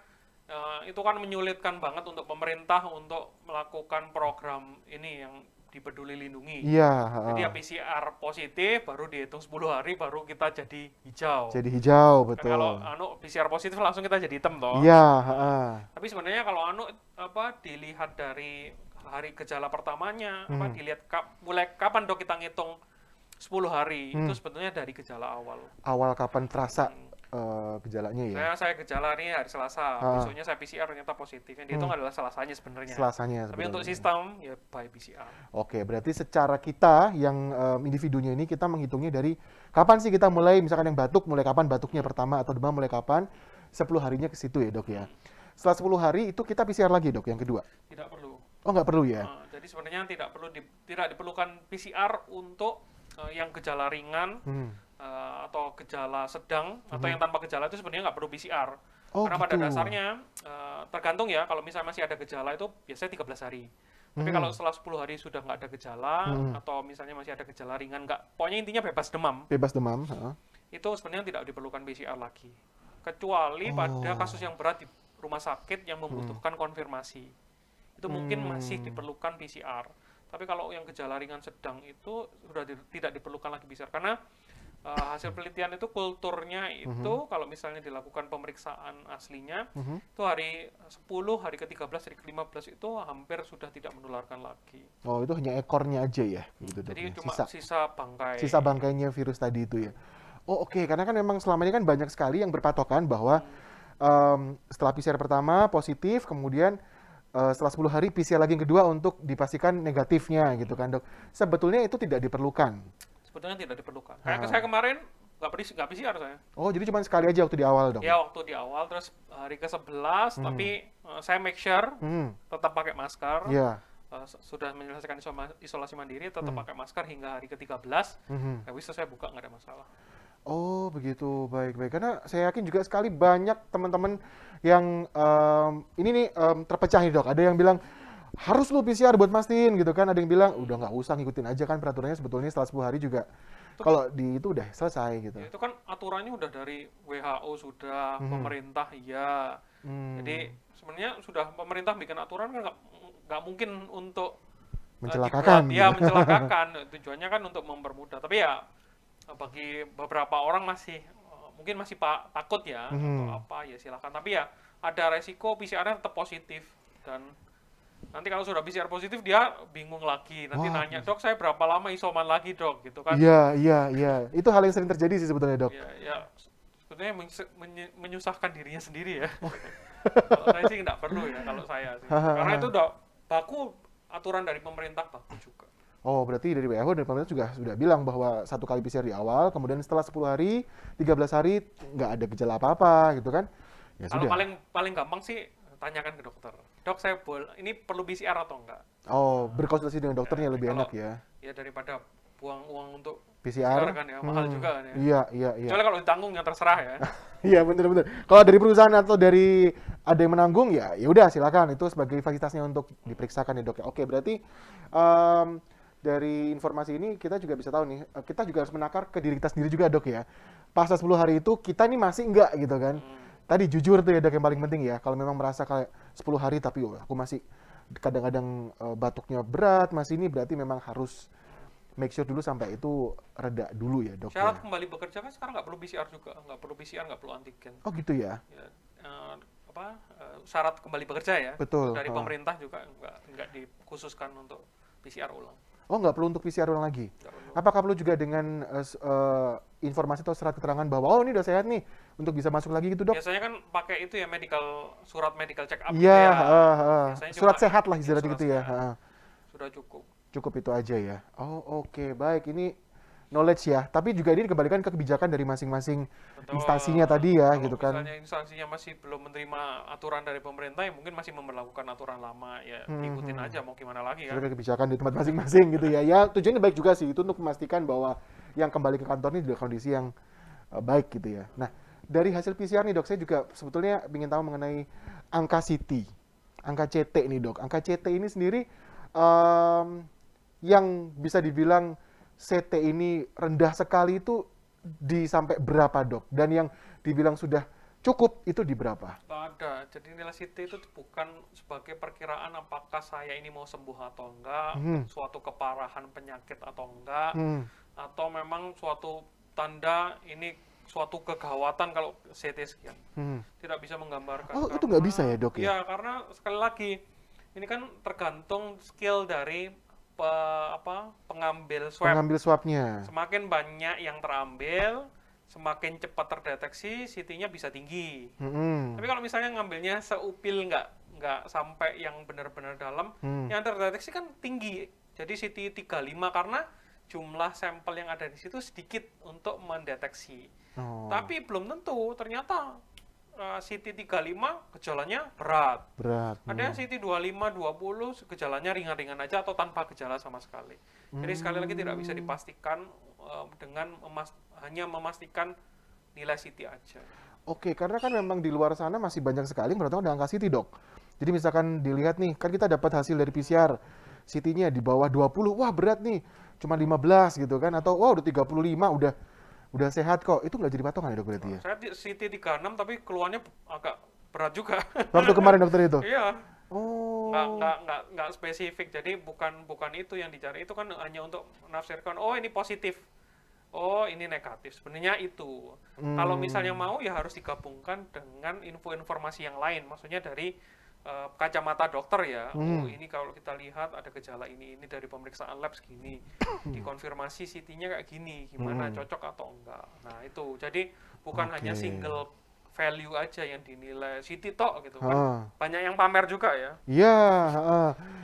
itu kan menyulitkan banget untuk pemerintah untuk melakukan program ini yang di Peduli Lindungi. Iya. Jadi ya PCR positif baru dihitung 10 hari baru kita jadi hijau. Jadi hijau, betul. Kalau PCR positif langsung kita jadi hitam toh. Iya. Tapi sebenarnya kalau dilihat dari hari gejala pertamanya, dilihat mulai kapan dok kita ngitung 10 hari itu sebetulnya dari gejala awal. Awal kapan terasa gejalanya ya? Saya gejala nih hari Selasa, besoknya saya PCR ternyata positif. Yang dihitung adalah Selasanya sebenarnya. Tapi untuk sistem ya by PCR. Oke, berarti secara kita yang individunya ini kita menghitungnya dari kapan sih kita mulai, misalkan yang batuk mulai kapan batuknya pertama atau demam mulai kapan, 10 harinya ke situ ya dok ya. Setelah 10 hari itu kita PCR lagi dok yang kedua? Tidak perlu. Oh nggak perlu ya? Jadi sebenarnya tidak diperlukan PCR untuk yang gejala ringan atau gejala sedang atau yang tanpa gejala itu sebenarnya nggak perlu PCR. Karena pada dasarnya tergantung ya, kalau misalnya masih ada gejala itu biasanya 13 hari. Tapi kalau setelah 10 hari sudah nggak ada gejala atau misalnya masih ada gejala ringan, pokoknya intinya bebas demam. Bebas demam. Itu sebenarnya tidak diperlukan PCR lagi. Kecuali pada kasus yang berat di rumah sakit yang membutuhkan konfirmasi. Itu mungkin masih diperlukan PCR. Tapi kalau yang gejala ringan sedang itu sudah tidak diperlukan lagi PCR. Karena hasil penelitian itu kulturnya itu kalau misalnya dilakukan pemeriksaan aslinya itu hari 10, hari ke-13, hari ke-15 itu hampir sudah tidak menularkan lagi. Oh, itu hanya ekornya aja ya? Gitu, jadi cuma sisa bangkai. Sisa bangkainya virus tadi itu ya? Oh oke, karena kan memang selama ini kan banyak sekali yang berpatokan bahwa setelah PCR pertama positif, kemudian setelah 10 hari PCR lagi yang kedua untuk dipastikan negatifnya gitu kan dok. Sebetulnya itu tidak diperlukan? Sebetulnya tidak diperlukan. Kayak saya kemarin nggak PCR saya. Oh jadi cuma sekali aja waktu di awal dong? Ya waktu di awal, terus hari ke-11 tapi saya make sure tetap pakai masker. Sudah menyelesaikan isolasi mandiri tetap pakai masker hingga hari ke-13. Habis itu saya buka nggak ada masalah. Oh begitu, baik-baik. Karena saya yakin juga sekali banyak teman-teman yang ini nih terpecah nih dok. Ada yang bilang harus lu PCR buat mastiin gitu kan. Ada yang bilang udah nggak usah, ngikutin aja kan peraturannya, sebetulnya setelah 10 hari juga kalau di itu udah selesai gitu. Ya, itu kan aturannya udah dari WHO sudah, pemerintah iya. Jadi sebenarnya sudah pemerintah bikin aturan kan nggak mungkin untuk mencelakakan. Ya mencelakakan. Tujuannya kan untuk mempermudah. Tapi ya bagi beberapa orang mungkin masih takut ya atau apa ya silakan. Tapi ya ada resiko PCR-nya tetap positif, dan nanti kalau sudah PCR positif dia bingung lagi, nanti nanya, dok saya berapa lama isoman lagi dok, gitu kan. Iya, itu hal yang sering terjadi sih sebetulnya dok. Ya sebetulnya menyusahkan dirinya sendiri ya. Kalau saya sih nggak perlu ya, kalau saya sih, karena itu udah baku, aturan dari pemerintah baku juga. Oh, berarti dari WHO dan pemerintah juga sudah bilang bahwa 1 kali PCR di awal, kemudian setelah 10 hari, 13 hari nggak ada gejala apa-apa gitu kan. Ya kalau sudah. paling gampang sih tanyakan ke dokter. Dok, saya ini perlu PCR atau enggak? Oh, berkonsultasi dengan dokternya lebih enak ya. Ya daripada buang uang untuk PCR kan ya, mahal juga kan ya. Iya. Kecuali kalau ditanggung ya terserah ya. Iya, benar. Kalau dari perusahaan atau dari ada yang menanggung ya udah silakan, itu sebagai fasilitasnya untuk diperiksakan ya dok ya. Oke, berarti dari informasi ini kita juga bisa tahu nih, kita juga harus menakar ke diri kita sendiri juga dok ya. Pasca 10 hari itu kita nih masih enggak gitu kan. Tadi jujur tuh ya dok, yang paling penting ya. Kalau memang merasa kayak 10 hari tapi aku masih kadang-kadang batuknya berat, masih ini, berarti memang harus make sure dulu sampai itu reda dulu ya dok. Syarat kembali bekerja kan sekarang nggak perlu PCR juga, nggak perlu PCR, nggak perlu antigen. Oh gitu ya. Syarat kembali bekerja ya. Betul. Dari pemerintah juga nggak dikhususkan untuk PCR ulang. Oh, nggak perlu untuk PCR ulang lagi? Apakah perlu juga dengan informasi atau surat keterangan bahwa oh ini udah sehat nih untuk bisa masuk lagi gitu dok? Biasanya kan pakai itu ya, surat medical check up. Iya, surat cuma sehat lah istilahnya gitu ya. Sudah cukup. Cukup itu aja ya. Oh oke, baik, ini knowledge ya. Tapi juga ini dikembalikan ke kebijakan dari masing-masing instansinya tadi ya, gitu kan. Misalnya instansinya masih belum menerima aturan dari pemerintah, ya mungkin masih memperlakukan aturan lama, ya ikutin aja, mau gimana lagi kan. Sebagai kebijakan di tempat masing-masing gitu ya. Ya tujuannya baik juga sih, itu untuk memastikan bahwa yang kembali ke kantor ini dalam kondisi yang baik gitu ya. Nah, dari hasil PCR nih dok, saya juga sebetulnya ingin tahu mengenai angka CT, angka CT nih dok. Angka CT ini sendiri yang bisa dibilang CT ini rendah sekali itu di sampai berapa dok? Dan yang dibilang sudah cukup itu di berapa? Ada. Jadi nilai CT itu bukan sebagai perkiraan apakah saya ini mau sembuh atau enggak, suatu keparahan penyakit atau enggak, atau memang suatu tanda ini suatu kegawatan kalau CT sekian. Tidak bisa menggambarkan. Oh, itu nggak bisa ya dok ya? Ya, karena sekali lagi ini kan tergantung skill dari pengambil swab. Pengambil swabnya. Semakin banyak yang terambil, semakin cepat terdeteksi, CT-nya bisa tinggi. Tapi kalau misalnya ngambilnya seupil, nggak sampai yang benar-benar dalam, yang terdeteksi kan tinggi. Jadi CT 35 karena jumlah sampel yang ada di situ sedikit untuk mendeteksi. Tapi belum tentu, ternyata CT 35 gejalanya berat. Ada yang CT 25, 20 gejalanya ringan-ringan aja atau tanpa gejala sama sekali. Jadi sekali lagi tidak bisa dipastikan dengan hanya memastikan nilai CT aja. Oke, karena kan memang di luar sana masih banyak sekali berarti ada angka CT dok. Jadi misalkan dilihat nih, kan kita dapat hasil dari PCR, CT-nya di bawah 20, wah berat nih, cuma 15 gitu kan, atau wah udah 35, udah sehat kok, itu nggak jadi patokan ya dok berarti ya? Saya CT 36 tapi keluarnya agak berat juga. Waktu kemarin dokter itu? Iya. Oh. Nggak spesifik, jadi bukan itu yang dicari, itu kan hanya untuk menafsirkan, oh ini positif, oh ini negatif, sebenarnya itu. Kalau misalnya mau ya harus digabungkan dengan informasi yang lain, maksudnya dari kacamata dokter ya. Oh ini kalau kita lihat ada gejala ini dari pemeriksaan lab segini, dikonfirmasi CT-nya kayak gini, gimana cocok atau enggak. Nah itu, jadi bukan hanya single value aja yang dinilai CT tok gitu kan. Banyak yang pamer juga ya. Iya.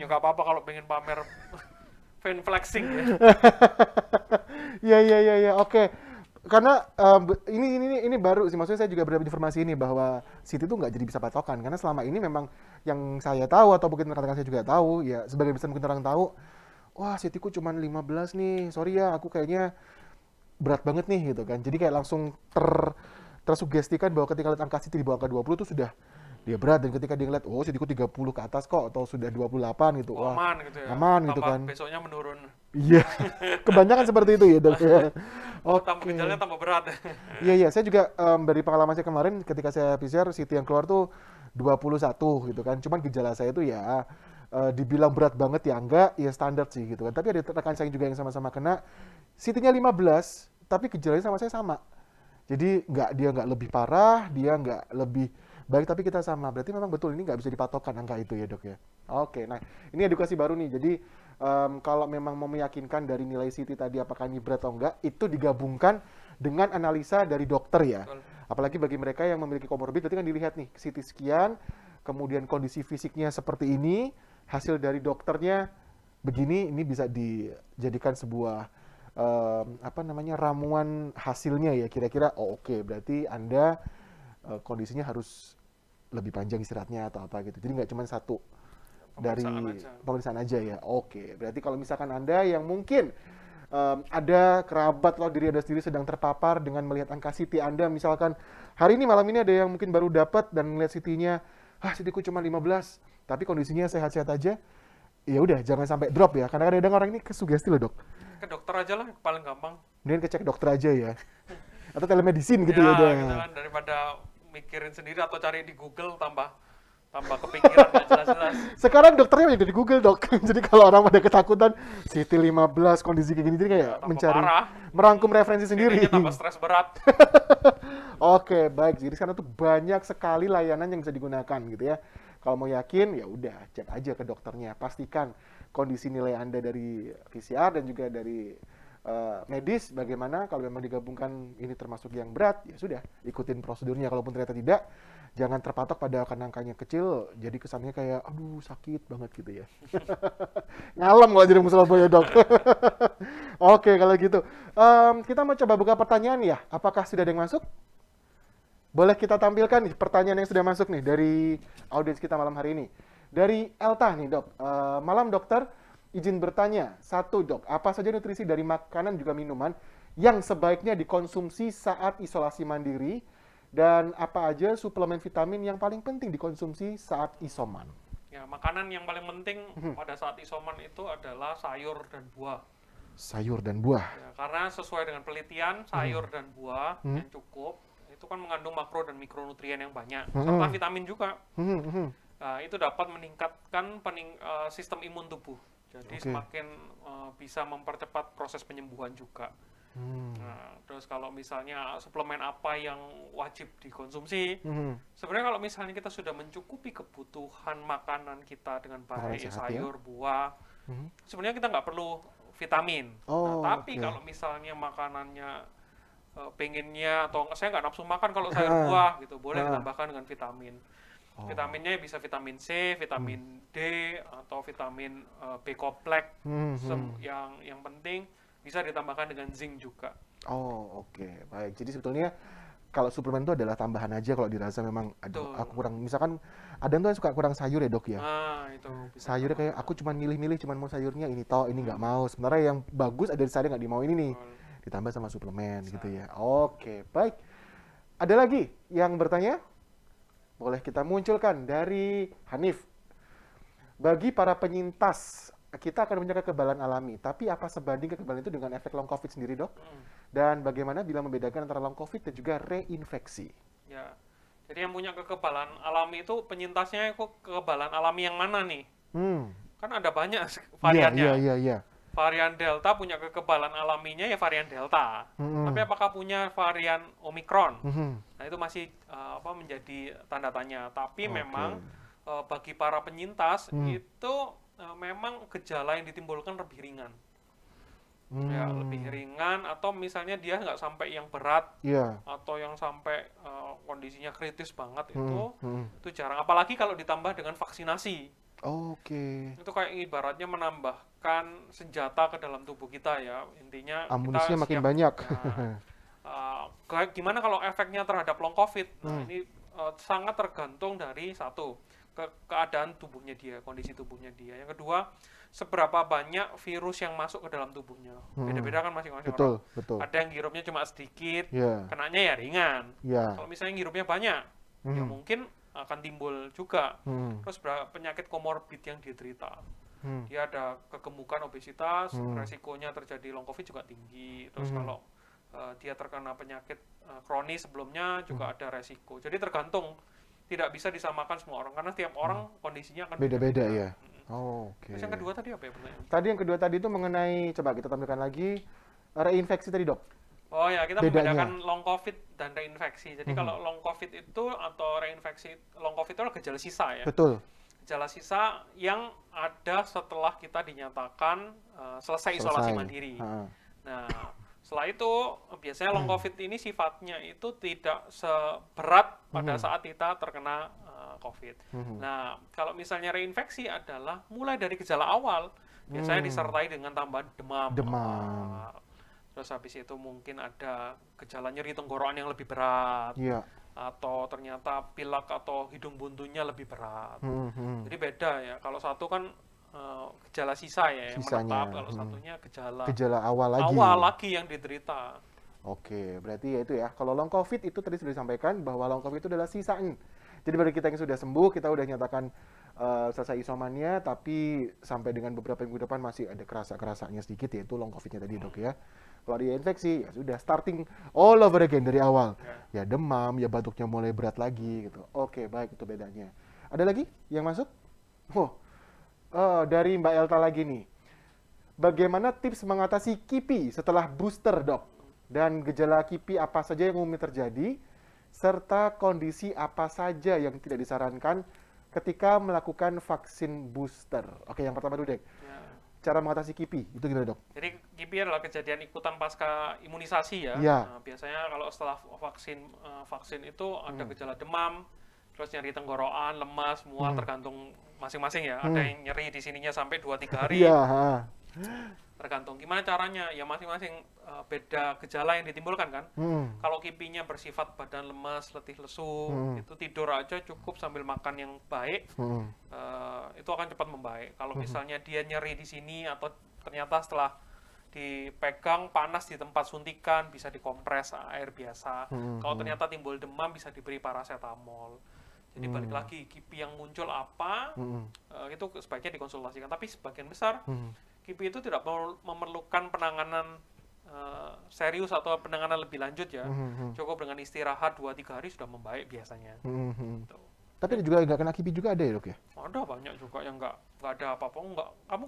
Ya nggak apa-apa kalau pengen pamer fan flexing ya. Iya. Oke. Karena ini baru sih, maksudnya saya juga berdapat informasi ini bahwa CT itu nggak jadi bisa patokan, karena selama ini memang yang saya tahu atau mungkin rekan-rekan saya juga tahu ya, sebagai besar mungkin orang tahu, wah CT-ku cuma 15 nih, sorry ya aku kayaknya berat banget nih gitu kan. Jadi kayak langsung tersugestikan bahwa ketika lihat angka CT di bawah angka 20 itu sudah dia berat, dan ketika dia ngeliat, oh CT-ku 30 ke atas kok, atau sudah 28 gitu. Wah, aman gitu ya. Aman gitu kan. Besoknya menurun. Iya, kebanyakan seperti itu ya dok. Tambah gejalanya tambah berat. Iya, saya juga dari pengalaman saya kemarin ketika saya PCR, CT yang keluar tuh 21 gitu kan. Cuman gejala saya itu ya dibilang berat banget ya enggak, ya standar sih gitu kan. Tapi ada rekan saya juga yang sama-sama kena, CT-nya 15, tapi gejalanya sama saya sama. Jadi dia nggak lebih parah, dia nggak lebih baik, tapi kita sama. Berarti memang betul ini nggak bisa dipatokan angka itu ya dok ya. Oke, nah ini edukasi baru nih. Jadi kalau memang mau meyakinkan dari nilai CT tadi apakah ini berat atau enggak, itu digabungkan dengan analisa dari dokter ya. Betul. Apalagi bagi mereka yang memiliki komorbid, berarti kan dilihat nih CT sekian, kemudian kondisi fisiknya seperti ini, hasil dari dokternya begini, ini bisa dijadikan sebuah ramuan hasilnya ya, kira-kira oke, berarti Anda kondisinya harus lebih panjang istirahatnya atau apa gitu. Jadi nggak cuma satu dari pemeriksaan aja ya. Oke, berarti kalau misalkan Anda yang mungkin ada kerabat atau diri Anda sendiri sedang terpapar dengan melihat angka CT Anda, misalkan hari ini malam ini ada yang mungkin baru dapat dan melihat CT-nya, CT-ku cuma 15, tapi kondisinya sehat-sehat aja, ya udah jangan sampai drop ya, karena kadang-kadang orang ini kesugesti loh dok. Ke dokter aja lah, paling gampang. Kemudian kecek dokter aja ya. Atau telemedicine gitu ya udah. Gitu kan, daripada mikirin sendiri atau cari di Google tambah kepikiran nggak jelas-jelas. Sekarang dokternya banyak di Google dok. Jadi kalau orang pada ketakutan CT 15 kondisi kayak gini, jadi kayak mencari merangkum referensi sendiri. Tambah stres berat. Oke, baik. Jadi sekarang tuh banyak sekali layanan yang bisa digunakan gitu ya. Kalau mau yakin ya udah cek aja ke dokternya. Pastikan kondisi nilai Anda dari PCR dan juga dari medis bagaimana. Kalau memang digabungkan ini termasuk yang berat, ya sudah ikutin prosedurnya. Kalaupun ternyata tidak, jangan terpatok pada angkanya kecil, jadi kesannya kayak aduh sakit banget gitu ya. Ngalem kalau jadi Surabaya dok. Oke, kalau gitu kita mau coba buka pertanyaan ya. Apakah sudah ada yang masuk? Boleh kita tampilkan nih pertanyaan yang sudah masuk nih dari audiens kita malam hari ini. Dari Elta nih dok, malam dokter, izin bertanya, satu dok, apa saja nutrisi dari makanan juga minuman yang sebaiknya dikonsumsi saat isolasi mandiri, dan apa aja suplemen vitamin yang paling penting dikonsumsi saat isoman? Ya, makanan yang paling penting pada saat isoman itu adalah sayur dan buah. Sayur dan buah. Ya, karena sesuai dengan penelitian, sayur dan buah yang cukup itu kan mengandung makro dan mikronutrien yang banyak, serta vitamin juga. Nah, itu dapat meningkatkan sistem imun tubuh. Jadi semakin bisa mempercepat proses penyembuhan juga. Nah, terus kalau misalnya suplemen apa yang wajib dikonsumsi, sebenarnya kalau misalnya kita sudah mencukupi kebutuhan makanan kita dengan baik, sayur, buah, sebenarnya kita nggak perlu vitamin. Tapi kalau misalnya makanannya pengennya atau saya nggak nafsu makan kalau sayur buah gitu, boleh ditambahkan dengan vitamin. Vitaminnya bisa vitamin C, vitamin D, atau vitamin B kompleks. Yang penting bisa ditambahkan dengan zinc juga. Oke, baik. Jadi sebetulnya kalau suplemen itu adalah tambahan aja kalau dirasa memang aku kurang, misalkan ada yang tuh yang suka kurang sayur ya dok ya. Itu sayurnya kayak aku cuma milih-milih, cuma mau sayurnya ini ini nggak mau. Sebenarnya yang bagus ada di sayur nggak dimau ini nih. Ditambah sama suplemen gitu ya. Oke, baik. Ada lagi yang bertanya? Boleh kita munculkan dari Hanif. Bagi para penyintas, kita akan punya kekebalan alami. Tapi apa sebanding kekebalan itu dengan efek long COVID sendiri, dok? Dan bagaimana bila membedakan antara long COVID dan juga reinfeksi? Ya, jadi yang punya kekebalan alami itu penyintasnya kok kekebalan alami yang mana nih? Kan ada banyak variannya. Iya. Varian Delta punya kekebalan alaminya ya varian Delta. Tapi apakah punya varian Omicron? Nah itu masih menjadi tanda tanya. Tapi memang bagi para penyintas itu memang gejala yang ditimbulkan lebih ringan. Ya, lebih ringan, atau misalnya dia nggak sampai yang berat, atau yang sampai kondisinya kritis banget, itu jarang. Apalagi kalau ditambah dengan vaksinasi. Itu kayak ibaratnya menambahkan senjata ke dalam tubuh kita ya. Intinya amunisinya makin banyak. Gimana kalau efeknya terhadap long COVID? Nah, ini sangat tergantung dari satu, keadaan tubuhnya dia, kondisi tubuhnya dia. Yang kedua, seberapa banyak virus yang masuk ke dalam tubuhnya. Beda-beda kan masing-masing orang. Betul. Ada yang ngirupnya cuma sedikit, kenanya ya ringan. Kalau misalnya ngirupnya banyak, ya mungkin akan timbul juga. Terus penyakit komorbid yang diderita. Dia ada kegemukan, obesitas, resikonya terjadi long COVID juga tinggi. Terus kalau dia terkena penyakit kronis sebelumnya juga ada resiko. Jadi tergantung, tidak bisa disamakan semua orang karena tiap orang kondisinya akan beda-beda ya. Oke. Terus yang kedua tadi apa ya pertanyaan? Tadi yang kedua tadi itu mengenai, coba kita tampilkan lagi, reinfeksi tadi dok. Oh ya, kita membedakan long COVID dan reinfeksi. Jadi kalau long COVID itu atau reinfeksi, long COVID itu adalah gejala sisa ya. Betul. Gejala sisa yang ada setelah kita dinyatakan selesai isolasi mandiri. Nah, setelah itu biasanya long COVID ini sifatnya itu tidak seberat pada saat kita terkena COVID. Nah, kalau misalnya reinfeksi adalah mulai dari gejala awal, biasanya disertai dengan tambahan demam. Terus habis itu mungkin ada gejala nyeri tenggorokan yang lebih berat. Atau ternyata pilek atau hidung buntunya lebih berat. Jadi beda ya. Kalau satu kan gejala sisa ya yang menetap, kalau satunya gejala awal lagi yang diderita. Oke, berarti ya itu ya. Kalau long COVID itu tadi sudah disampaikan bahwa long COVID itu adalah sisaan. Jadi bagi kita yang sudah sembuh, kita udah nyatakan selesai isomannya, tapi sampai dengan beberapa minggu depan masih ada kerasa-kerasanya sedikit, yaitu long COVID-nya tadi dok ya. Kalau dia infeksi, ya sudah starting all over again dari awal. Ya demam, ya batuknya mulai berat lagi gitu. Oke, baik, itu bedanya. Ada lagi yang masuk? Dari Mbak Elta lagi nih. Bagaimana tips mengatasi KIPI setelah booster dok? Dan gejala KIPI apa saja yang umumnya terjadi? Serta kondisi apa saja yang tidak disarankan ketika melakukan vaksin booster? Oke, yang pertama dulu deh. Cara mengatasi KIPI, itu gimana dok? Jadi KIPI adalah kejadian ikutan pasca imunisasi ya. Nah, biasanya kalau setelah vaksin itu ada gejala demam, terus nyeri tenggorokan, lemas, mual, tergantung masing-masing ya. Ada yang nyeri di sininya sampai 2-3 hari. Tergantung gimana caranya, ya masing-masing beda gejala yang ditimbulkan kan. Kalau KIPI-nya bersifat badan lemas, letih lesu, itu tidur aja cukup sambil makan yang baik, itu akan cepat membaik. Kalau misalnya dia nyeri di sini atau ternyata setelah dipegang panas di tempat suntikan, bisa dikompres air biasa. Kalau ternyata timbul demam, bisa diberi paracetamol. Jadi balik lagi, KIPI yang muncul apa, itu sebaiknya dikonsultasikan. Tapi sebagian besar, KIPI itu tidak memerlukan penanganan serius atau penanganan lebih lanjut ya. Cukup dengan istirahat 2-3 hari sudah membaik biasanya. Gitu. Tapi juga nggak kena KIPI juga ada ya dok ya? Ada banyak juga yang nggak ada apa-apa. Kamu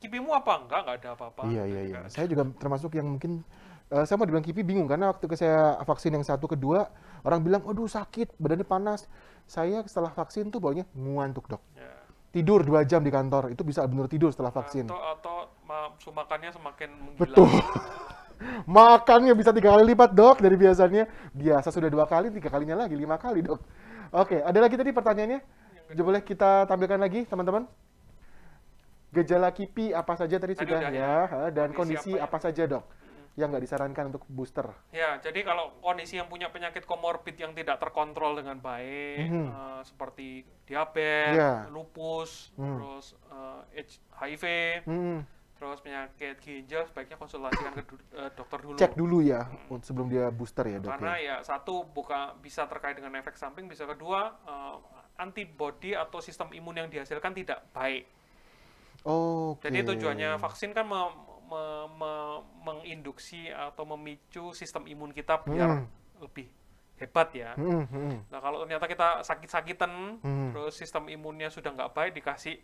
KIPI-mu apa? Nggak ada apa-apa. Iya. Saya juga termasuk yang mungkin, saya mau dibilang KIPI bingung, karena waktu saya vaksin yang 1, kedua, orang bilang, aduh sakit, badannya panas. Saya setelah vaksin tuh baunya ngantuk dok. Tidur 2 jam di kantor, itu bisa benar tidur setelah vaksin. Atau makannya semakin menggila. Betul. Makannya bisa 3 kali lipat dok dari biasanya. Biasa sudah 2 kali, 3 kalinya lagi, 5 kali dok. Oke, ada lagi tadi pertanyaannya? Boleh kita tampilkan lagi teman-teman? Gejala KIPI apa saja tadi sudah ya, dan kondisi apa saja dok yang nggak disarankan untuk booster? Ya, jadi kalau kondisi yang punya penyakit komorbid yang tidak terkontrol dengan baik, seperti diabetes, lupus, terus HIV, terus penyakit ginjal, sebaiknya konsultasikan ke dokter dulu. Cek dulu ya, sebelum dia booster ya dok. Karena ya satu, bisa terkait dengan efek samping, bisa kedua, antibodi atau sistem imun yang dihasilkan tidak baik. Jadi tujuannya vaksin kan menginduksi atau memicu sistem imun kita biar lebih hebat ya. Nah kalau ternyata kita sakit-sakitan, terus sistem imunnya sudah nggak baik, dikasih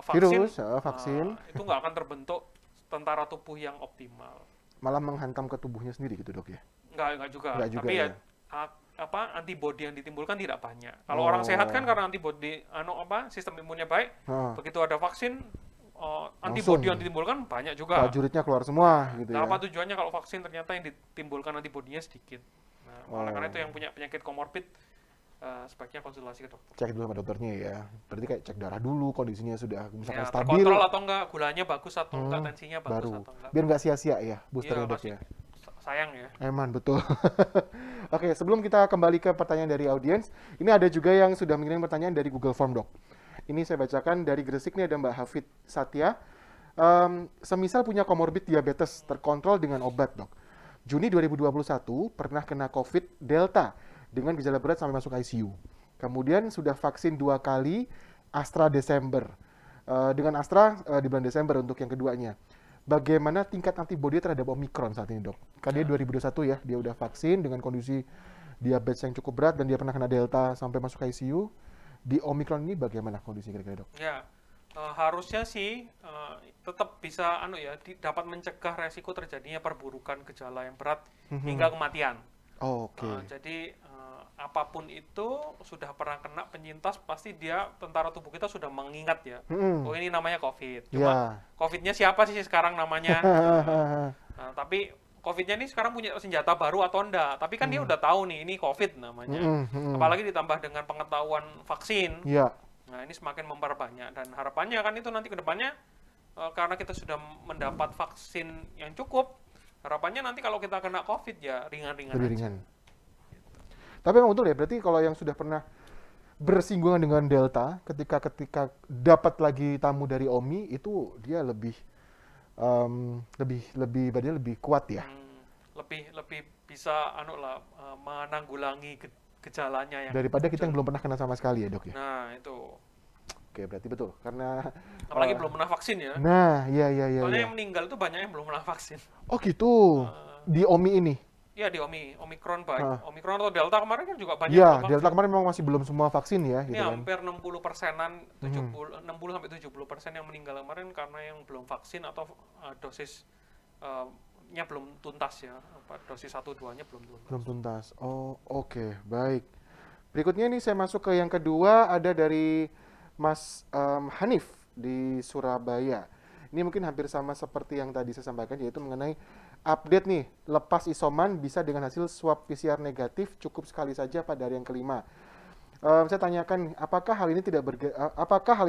vaksin, itu nggak akan terbentuk tentara tubuh yang optimal. Malah menghantam ke tubuhnya sendiri gitu dok ya? Nggak juga. Tapi ya antibodi yang ditimbulkan tidak banyak. Kalau orang sehat kan karena antibodi sistem imunnya baik, begitu ada vaksin, antibodi yang ditimbulkan banyak juga. Prajuritnya keluar semua gitu ya. Apa tujuannya kalau vaksin ternyata yang ditimbulkan antibodinya sedikit. Nah, oleh karena itu yang punya penyakit komorbid sebaiknya konsultasi ke dokter. Cek dulu sama dokternya ya. Berarti kayak cek darah dulu, kondisinya sudah misalkan stabil. Terkontrol atau enggak, gulanya bagus atau enggak, tensinya bagus atau enggak. Biar nggak sia-sia ya boosternya dok ya. Sayang ya. Eman, betul. Oke, sebelum kita kembali ke pertanyaan dari audiens, ini ada juga yang sudah mengirim pertanyaan dari Google Form dok. Ini saya bacakan dari Gresik, nih ada Mbak Hafid Satya. Semisal punya komorbid diabetes terkontrol dengan obat dok. Juni 2021 pernah kena COVID Delta dengan gejala berat sampai masuk ICU. Kemudian sudah vaksin 2 kali, Astra Desember. Dengan Astra di bulan Desember untuk yang keduanya. Bagaimana tingkat antibodi terhadap Omikron saat ini, Dok? Karena dia 2021 ya, dia udah vaksin dengan kondisi diabetes yang cukup berat dan dia pernah kena Delta sampai masuk ICU. Di Omikron ini bagaimana kondisi kira-kira, Dok? Ya, harusnya sih tetap bisa dapat mencegah resiko terjadinya perburukan gejala yang berat hingga kematian. Oke. Jadi apapun itu sudah pernah kena penyintas, pasti tentara tubuh kita sudah mengingat ya. Oh, ini namanya COVID. Cuma COVID-nya siapa sih sekarang namanya? Tapi COVID-nya ini sekarang punya senjata baru atau enggak? Tapi kan dia udah tahu nih ini COVID namanya. Apalagi ditambah dengan pengetahuan vaksin. Nah, ini semakin memperbanyak dan harapannya kan itu nanti ke depannya karena kita sudah mendapat vaksin yang cukup, harapannya nanti kalau kita kena COVID ya ringan-ringan aja. Ringan. Tapi memang betul ya, berarti kalau yang sudah pernah bersinggungan dengan Delta, ketika dapat lagi tamu dari Omi, itu dia lebih kuat ya. Lebih bisa menanggulangi gejalanya yang daripada kita yang belum pernah kena sama sekali ya, Dok ya. Nah, itu. Oke, berarti betul. Karena apalagi belum pernah vaksin ya. Nah, iya. Soalnya yang meninggal itu banyak yang belum pernah vaksin. Oh, gitu. Di Omi ini. Iya, di Omikron baik. Omikron atau Delta kemarin kan juga banyak. Iya, Delta kemarin memang masih belum semua vaksin ya. Ini gitu hampir 60%-an, 60-70% yang meninggal kemarin karena yang belum vaksin atau dosisnya belum tuntas ya. Dosis 1-2-nya belum tuntas. Belum tuntas. Oh, oke. Baik. Berikutnya nih saya masuk ke yang kedua, ada dari Mas Hanif di Surabaya. Ini mungkin hampir sama seperti yang tadi saya sampaikan, yaitu mengenai update nih, lepas isoman bisa dengan hasil swab PCR negatif cukup sekali saja pada hari yang kelima. Saya tanyakan, apakah hal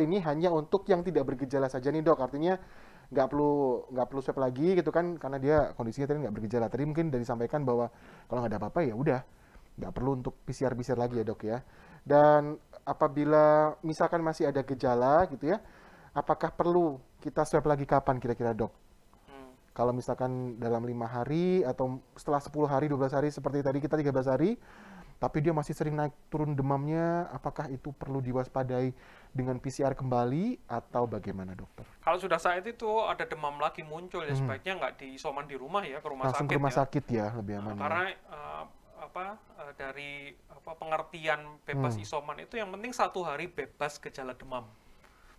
ini hanya untuk yang tidak bergejala saja nih, Dok? Artinya nggak perlu swab lagi gitu kan, karena dia kondisinya tadi nggak bergejala. Tadi mungkin udah disampaikan bahwa kalau nggak ada apa-apa ya udah, nggak perlu untuk PCR lagi ya, Dok ya. Dan apabila misalkan masih ada gejala gitu ya, apakah perlu kita swab lagi kapan kira-kira, Dok? Kalau misalkan dalam 5 hari atau setelah 10 hari, 12 hari seperti tadi kita 13 hari, tapi dia masih sering naik turun demamnya, apakah itu perlu diwaspadai dengan PCR kembali atau bagaimana, Dokter? Kalau sudah saat itu ada demam lagi muncul ya sebaiknya nggak diisoman di rumah ya, ke rumah langsung sakit. Langsung ke rumah sakit ya, lebih aman. Karena dari pengertian bebas isoman itu yang penting 1 hari bebas gejala demam.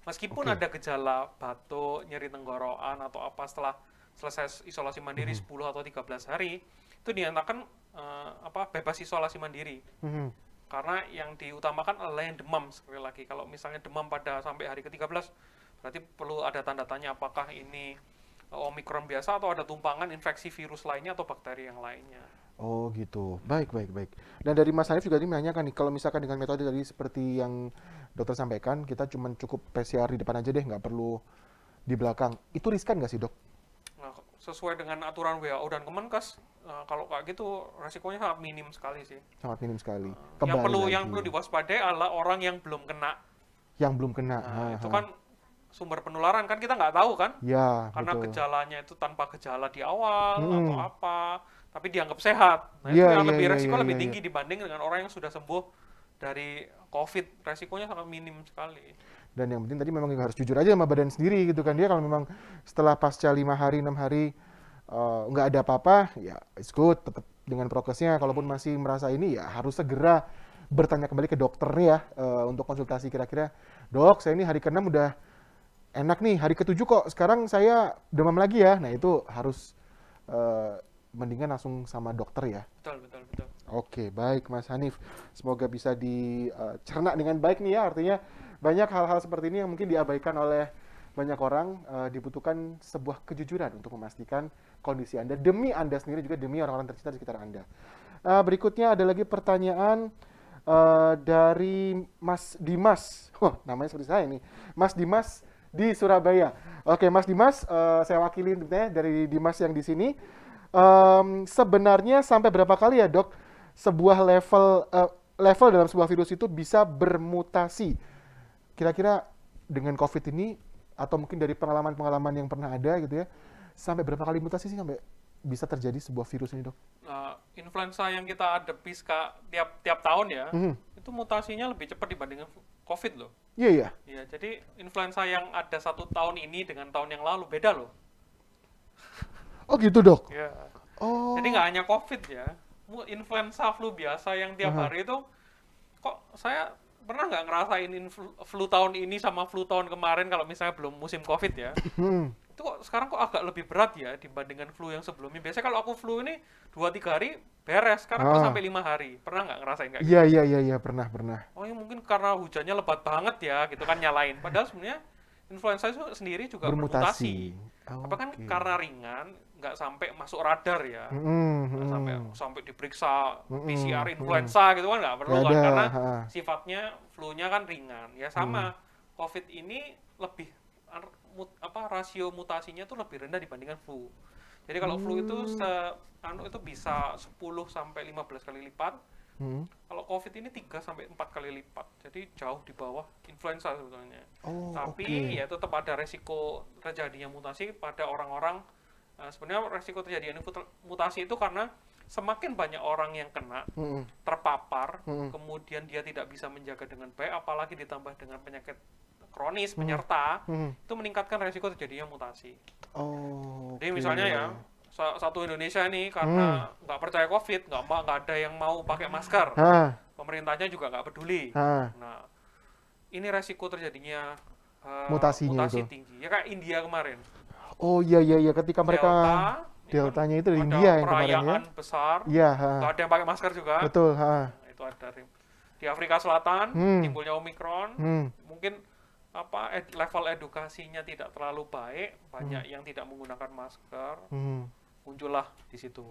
Meskipun ada gejala batuk, nyeri tenggorokan atau apa setelah selesai isolasi mandiri 10 atau 13 hari, itu dinyatakan bebas isolasi mandiri. Karena yang diutamakan adalah yang demam, sekali lagi. Kalau misalnya demam pada sampai hari ke-13, berarti perlu ada tanda tanya apakah ini Omikron biasa atau ada tumpangan infeksi virus lainnya atau bakteri yang lainnya. Oh gitu, baik. Dan dari Mas Hanif juga ini menanyakan nih, kalau misalkan dengan metode tadi seperti yang dokter sampaikan, kita cuma cukup PCR di depan aja deh, nggak perlu di belakang. Itu riskan nggak sih, Dok? Nah, sesuai dengan aturan WHO dan Kemenkes, kalau kayak gitu resikonya sangat minim sekali sih. Sangat minim sekali. Yang perlu diwaspadai adalah orang yang belum kena. Yang belum kena. Itu kan sumber penularan kan kita nggak tahu kan? Ya, karena betul. gejalanya itu tanpa gejala di awal atau apa, tapi dianggap sehat. Nah, itu yang lebih resiko lebih tinggi dibanding dengan orang yang sudah sembuh dari COVID. Resikonya sangat minim sekali. Dan yang penting tadi memang harus jujur aja sama badan sendiri gitu kan. Dia kalau memang setelah pasca 5 hari, 6 hari nggak ada apa-apa, ya it's good, tetap dengan prokesnya. Kalaupun masih merasa ini, ya harus segera bertanya kembali ke dokternya ya, untuk konsultasi kira-kira, Dok, saya ini hari ke-6 udah enak nih, hari ke-7 kok sekarang saya demam lagi ya. Nah itu harus mendingan langsung sama dokter ya. Betul. Oke, baik Mas Hanif. Semoga bisa dicerna dengan baik nih ya. Artinya banyak hal-hal seperti ini yang mungkin diabaikan oleh banyak orang. Dibutuhkan sebuah kejujuran untuk memastikan kondisi Anda demi Anda sendiri, juga demi orang-orang tercinta di sekitar Anda. Berikutnya ada lagi pertanyaan dari Mas Dimas. Wah, namanya seperti saya nih. Mas Dimas di Surabaya. Oke, Mas Dimas, saya wakili dari Dimas yang di sini. Sebenarnya sampai berapa kali ya, Dok, sebuah level dalam sebuah virus itu bisa bermutasi? Kira-kira dengan COVID ini, atau mungkin dari pengalaman-pengalaman yang pernah ada gitu ya, sampai berapa kali mutasi sih sampai bisa terjadi sebuah virus ini, Dok? Influenza yang kita hadapi tiap tahun ya, itu mutasinya lebih cepat dibandingkan COVID loh. Iya. Iya, jadi influenza yang ada 1 tahun ini dengan tahun yang lalu beda loh. Oh gitu, Dok? Iya. Oh. Jadi nggak hanya COVID ya, influenza flu biasa yang tiap hari itu, kok saya pernah nggak ngerasain flu tahun ini sama flu tahun kemarin kalau misalnya belum musim COVID ya. Itu kok sekarang kok agak lebih berat ya dibandingkan flu yang sebelumnya. Biasanya kalau aku flu ini 2-3 hari beres, sekarang kok sampai 5 hari. Pernah nggak ngerasain kayak gitu? Iya, pernah. Oh ya mungkin karena hujannya lebat banget ya, gitu kan nyalain. Padahal sebenarnya influenza itu sendiri juga bermutasi. Apa kan karena ringan, nggak sampai masuk radar ya, nggak sampai diperiksa PCR influenza gitu kan nggak perlu kan, karena sifatnya flu-nya kan ringan. Ya sama, COVID ini lebih rasio mutasinya tuh lebih rendah dibandingkan flu. Jadi kalau flu itu itu bisa 10 sampai 15 kali lipat. Kalau COVID ini 3 sampai 4 kali lipat. Jadi jauh di bawah influenza sebetulnya. Tapi ya tetap ada resiko terjadinya mutasi pada orang-orang. Sebenarnya resiko terjadinya mutasi itu karena semakin banyak orang yang kena, terpapar, kemudian dia tidak bisa menjaga dengan baik, apalagi ditambah dengan penyakit kronis penyerta, itu meningkatkan resiko terjadinya mutasi. Jadi misalnya ya, satu Indonesia ini karena nggak percaya COVID, nggak ada yang mau pakai masker, pemerintahnya juga nggak peduli. Nah, ini resiko terjadinya mutasi tinggi. Ya kayak India kemarin. Oh iya, ketika mereka deltanya itu di India yang kemarin ya. Perayaan besar, nggak ada yang pakai masker juga. Betul. Itu ada di Afrika Selatan, timbulnya Omikron, mungkin level edukasinya tidak terlalu baik, banyak yang tidak menggunakan masker, muncullah di situ.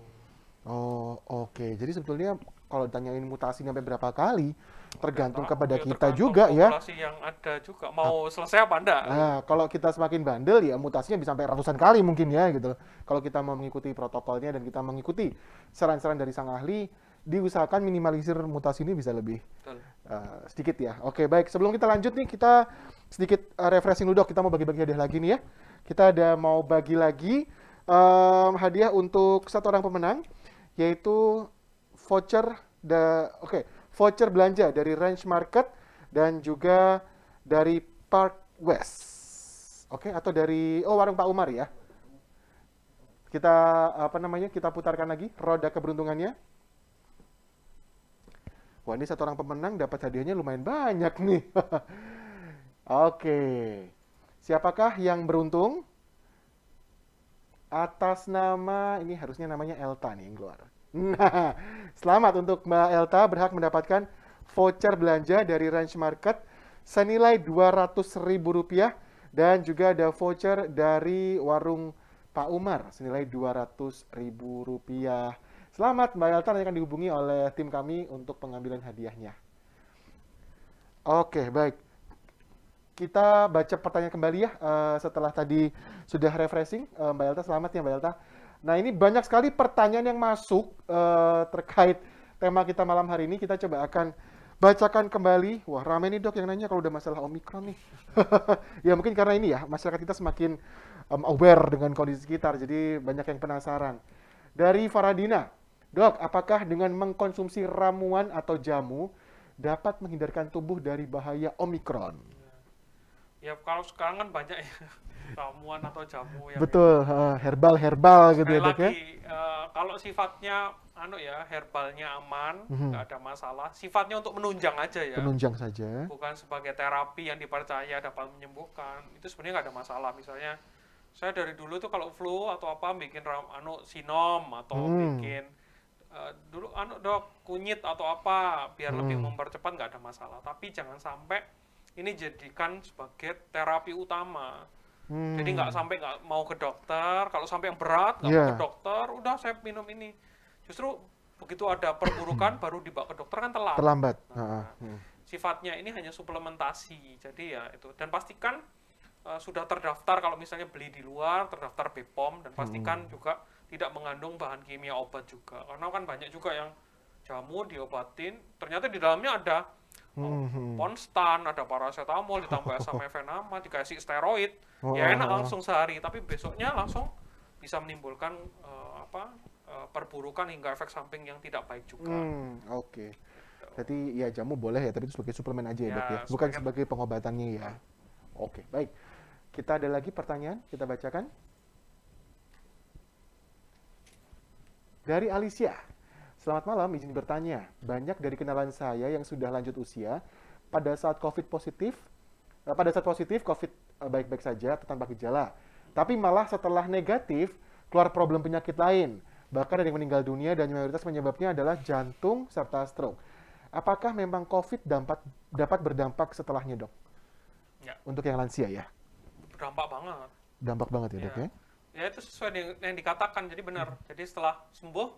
Oke. Jadi sebetulnya kalau ditanyain mutasi sampai berapa kali, tergantung kepada kita juga ya. Populasi yang ada juga mau selesai apa enggak. Nah, kalau kita semakin bandel ya mutasinya bisa sampai ratusan kali mungkin ya gitu. Kalau kita mau mengikuti protokolnya dan kita mengikuti saran-saran dari sang ahli, diusahakan minimalisir mutasi ini bisa lebih sedikit ya. Oke, baik. Sebelum kita lanjut nih, kita sedikit refreshing dulu, Dok. Kita mau bagi-bagi hadiah lagi nih ya. Kita mau bagi lagi hadiah untuk 1 orang pemenang, yaitu voucher belanja dari Range Market dan juga dari Park West. Atau dari warung Pak Umar ya. Kita kita putarkan lagi roda keberuntungannya. Wah, ini 1 orang pemenang dapat hadiahnya lumayan banyak nih. Oke. Siapakah yang beruntung? Atas nama, ini harusnya namanya Elta nih yang keluar. Nah, selamat untuk Mbak Elta, berhak mendapatkan voucher belanja dari Range Market senilai Rp200.000 dan juga ada voucher dari warung Pak Umar senilai Rp200.000. Selamat Mbak Elta, nanti akan dihubungi oleh tim kami untuk pengambilan hadiahnya. Oke, baik. Kita baca pertanyaan kembali ya, setelah tadi sudah refreshing. Mbak Elta, selamat ya Mbak Elta. Nah, ini banyak sekali pertanyaan yang masuk terkait tema kita malam hari ini. Kita coba akan bacakan kembali. Wah, ramai nih Dok yang nanya kalau udah masalah Omikron nih. Ya mungkin karena ini ya, masyarakat kita semakin aware dengan kondisi sekitar, jadi banyak yang penasaran. Dari Faradina, Dok, apakah dengan mengkonsumsi ramuan atau jamu dapat menghindarkan tubuh dari bahaya Omikron? Ya kalau sekarang kan banyak ya ramuan atau jamu yang betul, herbal gitu ya Dok ya. Kalau sifatnya herbalnya aman, nggak ada masalah. Sifatnya untuk menunjang aja ya. Penunjang saja. Bukan sebagai terapi yang dipercaya dapat menyembuhkan. Itu sebenarnya nggak ada masalah. Misalnya saya dari dulu tuh kalau flu atau apa bikin sinom atau bikin dulu Dok kunyit atau apa biar lebih mempercepat, nggak ada masalah. Tapi jangan sampai ini jadikan sebagai terapi utama. Jadi nggak sampai nggak mau ke dokter. Kalau sampai yang berat nggak mau ke dokter, udah saya minum ini. Justru begitu ada perburukan baru dibawa ke dokter kan terlambat. Sifatnya ini hanya suplementasi. Jadi ya itu. Dan pastikan sudah terdaftar kalau misalnya beli di luar, terdaftar BPOM, dan pastikan juga tidak mengandung bahan kimia obat juga. Karena kan banyak juga yang jamu diobatin, ternyata di dalamnya ada Ponstan, ada paracetamol, ditambah asam efenama, dikasih steroid, ya enak langsung sehari, tapi besoknya langsung bisa menimbulkan perburukan hingga efek samping yang tidak baik juga. Oke. Berarti ya jamu boleh ya, tapi itu sebagai suplemen aja ya, Dok ya. Bukan sebagai pengobatannya ya. Oke, baik. Kita ada lagi pertanyaan, kita bacakan. Dari Alicia. Selamat malam, izin bertanya. Banyak dari kenalan saya yang sudah lanjut usia pada saat positif COVID baik-baik saja atau tanpa gejala. Tapi malah setelah negatif keluar problem penyakit lain. Bahkan ada yang meninggal dunia dan mayoritas penyebabnya adalah jantung serta stroke. Apakah memang COVID dapat berdampak setelahnya, Dok? Ya. Untuk yang lansia ya? Berdampak banget. Dampak banget ya, Dok ya? Ya itu sesuai dengan yang dikatakan, jadi benar. Jadi setelah sembuh,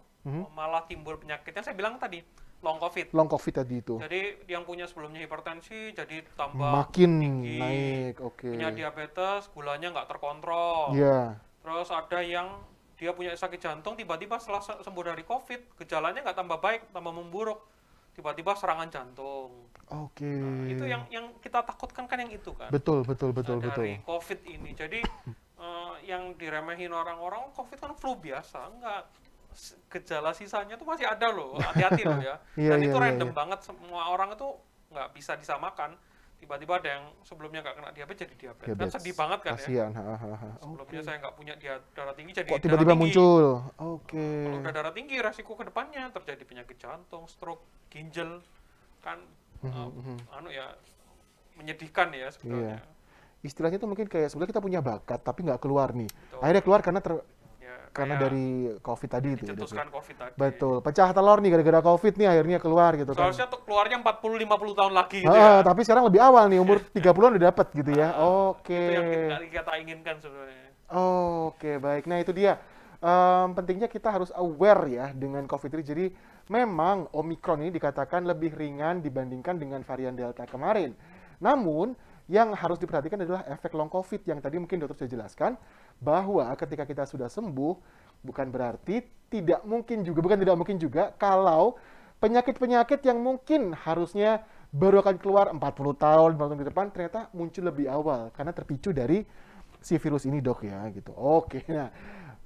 malah timbul penyakitnya, saya bilang tadi, long COVID. Long COVID tadi itu. Jadi yang punya sebelumnya hipertensi, jadi tambah makin tinggi. Naik, oke. Punya diabetes, gulanya nggak terkontrol. Iya. Terus ada yang dia punya sakit jantung, tiba-tiba setelah sembuh dari COVID, gejalanya nggak tambah baik, tambah memburuk. Tiba-tiba serangan jantung. Oke. Nah, itu yang kita takutkan kan yang itu kan. Betul. Dari COVID ini. Jadi yang diremehin orang-orang, COVID kan flu biasa, enggak. Gejala sisanya tuh masih ada loh, hati-hati loh ya. Dan itu random banget, semua orang itu nggak bisa disamakan. Tiba-tiba ada yang sebelumnya nggak kena diabetes jadi diabetes. Kan sedih banget kan. Kasian. Ya. Sebelumnya saya nggak punya darah tinggi jadi kok tiba-tiba muncul. Oke. Kalau udah darah tinggi, resiko ke depannya terjadi penyakit jantung, stroke, ginjal, kan menyedihkan ya sebenarnya. Iya. Istilahnya tuh mungkin kayak sebenarnya kita punya bakat tapi nggak keluar nih. Akhirnya keluar karena dari COVID tadi itu. Dicetuskan COVID tadi. Betul. Pecah telur nih gara-gara COVID nih akhirnya keluar gitu kan. Seharusnya keluarnya 40-50 tahun lagi gitu ya. Tapi sekarang lebih awal nih, umur 30-an udah dapat gitu ya. Oke. Itu yang kita inginkan sebenarnya. Oke, baik. Nah itu dia. Pentingnya kita harus aware ya dengan COVID ini. Jadi memang Omicron ini dikatakan lebih ringan dibandingkan dengan varian Delta kemarin. Namun yang harus diperhatikan adalah efek long COVID yang tadi mungkin dokter sudah jelaskan, bahwa ketika kita sudah sembuh, bukan berarti tidak mungkin juga kalau penyakit-penyakit yang mungkin harusnya baru akan keluar 40 tahun ke depan, ternyata muncul lebih awal, karena terpicu dari si virus ini, Dok, ya, gitu. Oke, nah,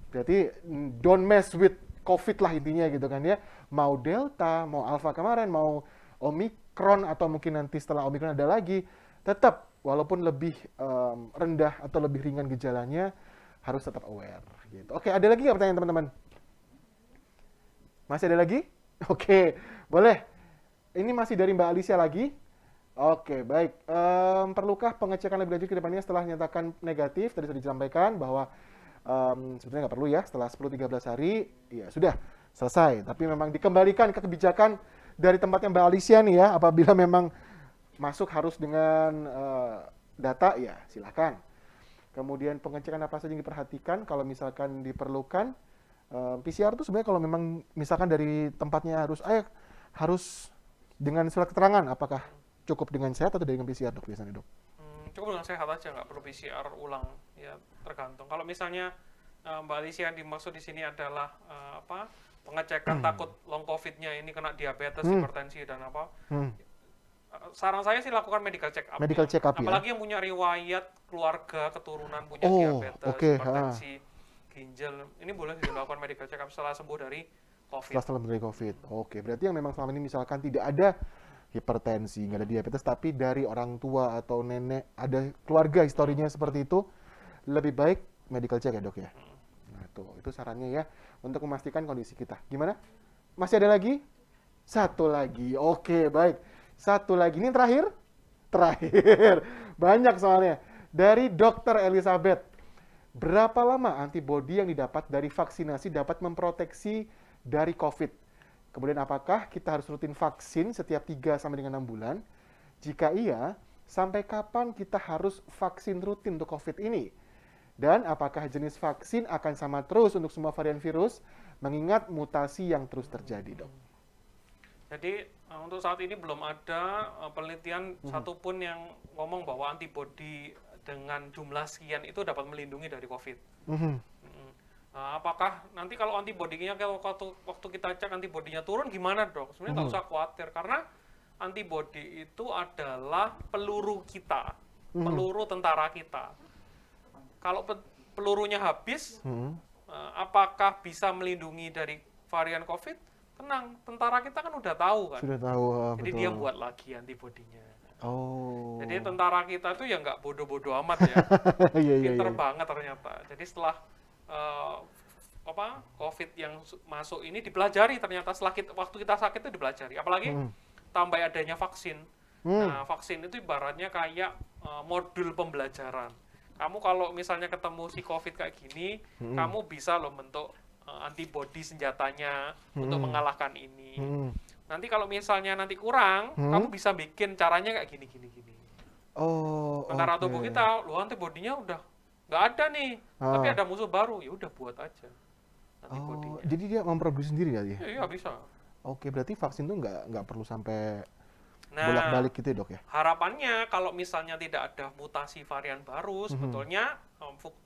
berarti don't mess with COVID lah intinya gitu kan ya. Mau Delta, mau Alpha kemarin, mau Omicron, atau mungkin nanti setelah Omicron ada lagi, tetap walaupun lebih rendah atau lebih ringan gejalanya, harus tetap aware. Gitu. Oke, ada lagi nggak pertanyaan teman-teman? Masih ada lagi? Oke, boleh. Ini masih dari Mbak Alicia lagi. Oke, baik. Perlukah pengecekan lebih lanjut ke depannya setelah nyatakan negatif? Tadi sudah disampaikan bahwa sebetulnya nggak perlu ya, setelah 10-13 hari, ya sudah selesai. Tapi memang dikembalikan ke kebijakan dari tempatnya Mbak Alicia nih ya, apabila memang masuk harus dengan data, ya silakan. Kemudian pengecekan apa saja yang diperhatikan kalau misalkan diperlukan. PCR itu sebenarnya kalau memang misalkan dari tempatnya harus dengan surat keterangan, apakah cukup dengan sehat atau dengan PCR, Dok, biasanya, Dok? Cukup dengan sehat aja, nggak perlu PCR ulang, ya tergantung. Kalau misalnya Mbak Alicia yang dimaksud di sini adalah pengecekan takut long COVID-nya ini kena diabetes, hipertensi dan apa. Saran saya sih lakukan medical check up. Medical check up, apalagi yang punya riwayat keluarga keturunan punya diabetes, hipertensi, ginjal. Ini boleh dilakukan medical check up setelah sembuh dari COVID. Setelah sembuh dari COVID. Oke, berarti yang memang selama ini misalkan tidak ada hipertensi, nggak ada diabetes, tapi dari orang tua atau nenek ada keluarga historinya seperti itu, lebih baik medical check ya, Dok ya. Nah, itu sarannya ya untuk memastikan kondisi kita. Gimana? Masih ada lagi? Satu lagi. Oke, baik. Satu lagi, ini terakhir. Banyak soalnya. Dari Dr. Elizabeth, berapa lama antibodi yang didapat dari vaksinasi dapat memproteksi dari COVID? Kemudian apakah kita harus rutin vaksin setiap 3 sampai dengan 6 bulan? Jika iya, sampai kapan kita harus vaksin rutin untuk COVID ini? Dan apakah jenis vaksin akan sama terus untuk semua varian virus, mengingat mutasi yang terus terjadi, Dok? Jadi untuk saat ini belum ada penelitian satupun yang ngomong bahwa antibodi dengan jumlah sekian itu dapat melindungi dari COVID. Apakah nanti kalau antibodinya waktu kita cek antibodinya turun gimana, Dok? Sebenarnya nggak usah khawatir, karena antibodi itu adalah peluru kita, peluru tentara kita. Kalau pelurunya habis, apakah bisa melindungi dari varian COVID? Tenang, tentara kita kan udah tahu kan. Sudah tahu, jadi betul. dia buat lagi antibodinya. Oh. Jadi tentara kita tuh ya nggak bodoh-bodoh amat ya. Pinter banget ternyata. Jadi setelah COVID yang masuk ini dipelajari ternyata setelah waktu kita sakit itu dipelajari. Apalagi tambah adanya vaksin. Nah, vaksin itu ibaratnya kayak modul pembelajaran. Kamu kalau misalnya ketemu si COVID kayak gini, kamu bisa loh bentuk antibodi senjatanya untuk mengalahkan ini. Nanti kalau misalnya nanti kurang, kamu bisa bikin caranya kayak gini. Oh. Sementara tubuh kita, lo antibodinya udah nggak ada nih, tapi ada musuh baru, ya udah buat aja antibodinya. Jadi dia memproduksi sendiri ya? Iya bisa. Oke, berarti vaksin tuh nggak perlu sampai bolak-balik gitu ya dok ya? Harapannya kalau misalnya tidak ada mutasi varian baru, sebetulnya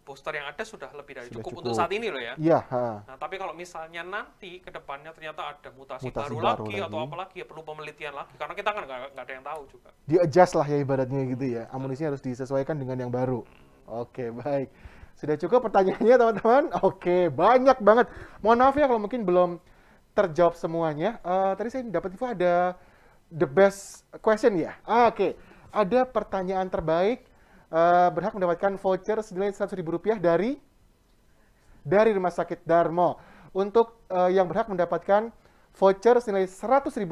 booster yang ada sudah lebih dari cukup untuk saat ini loh ya. Iya. Nah, tapi kalau misalnya nanti ke depannya ternyata ada mutasi baru lagi atau apa lagi, ya perlu penelitian lagi. Karena kita kan nggak ada yang tahu juga. Di-adjust lah ya ibaratnya gitu ya. Amunisinya harus disesuaikan dengan yang baru. Oke, baik. Sudah cukup pertanyaannya teman-teman? Oke, banyak banget. Mohon maaf ya kalau mungkin belum terjawab semuanya. Tadi saya dapat info ada the best question ya. Oke, ada pertanyaan terbaik berhak mendapatkan voucher senilai Rp100.000 dari Rumah Sakit Darmo. Untuk yang berhak mendapatkan voucher senilai Rp100.000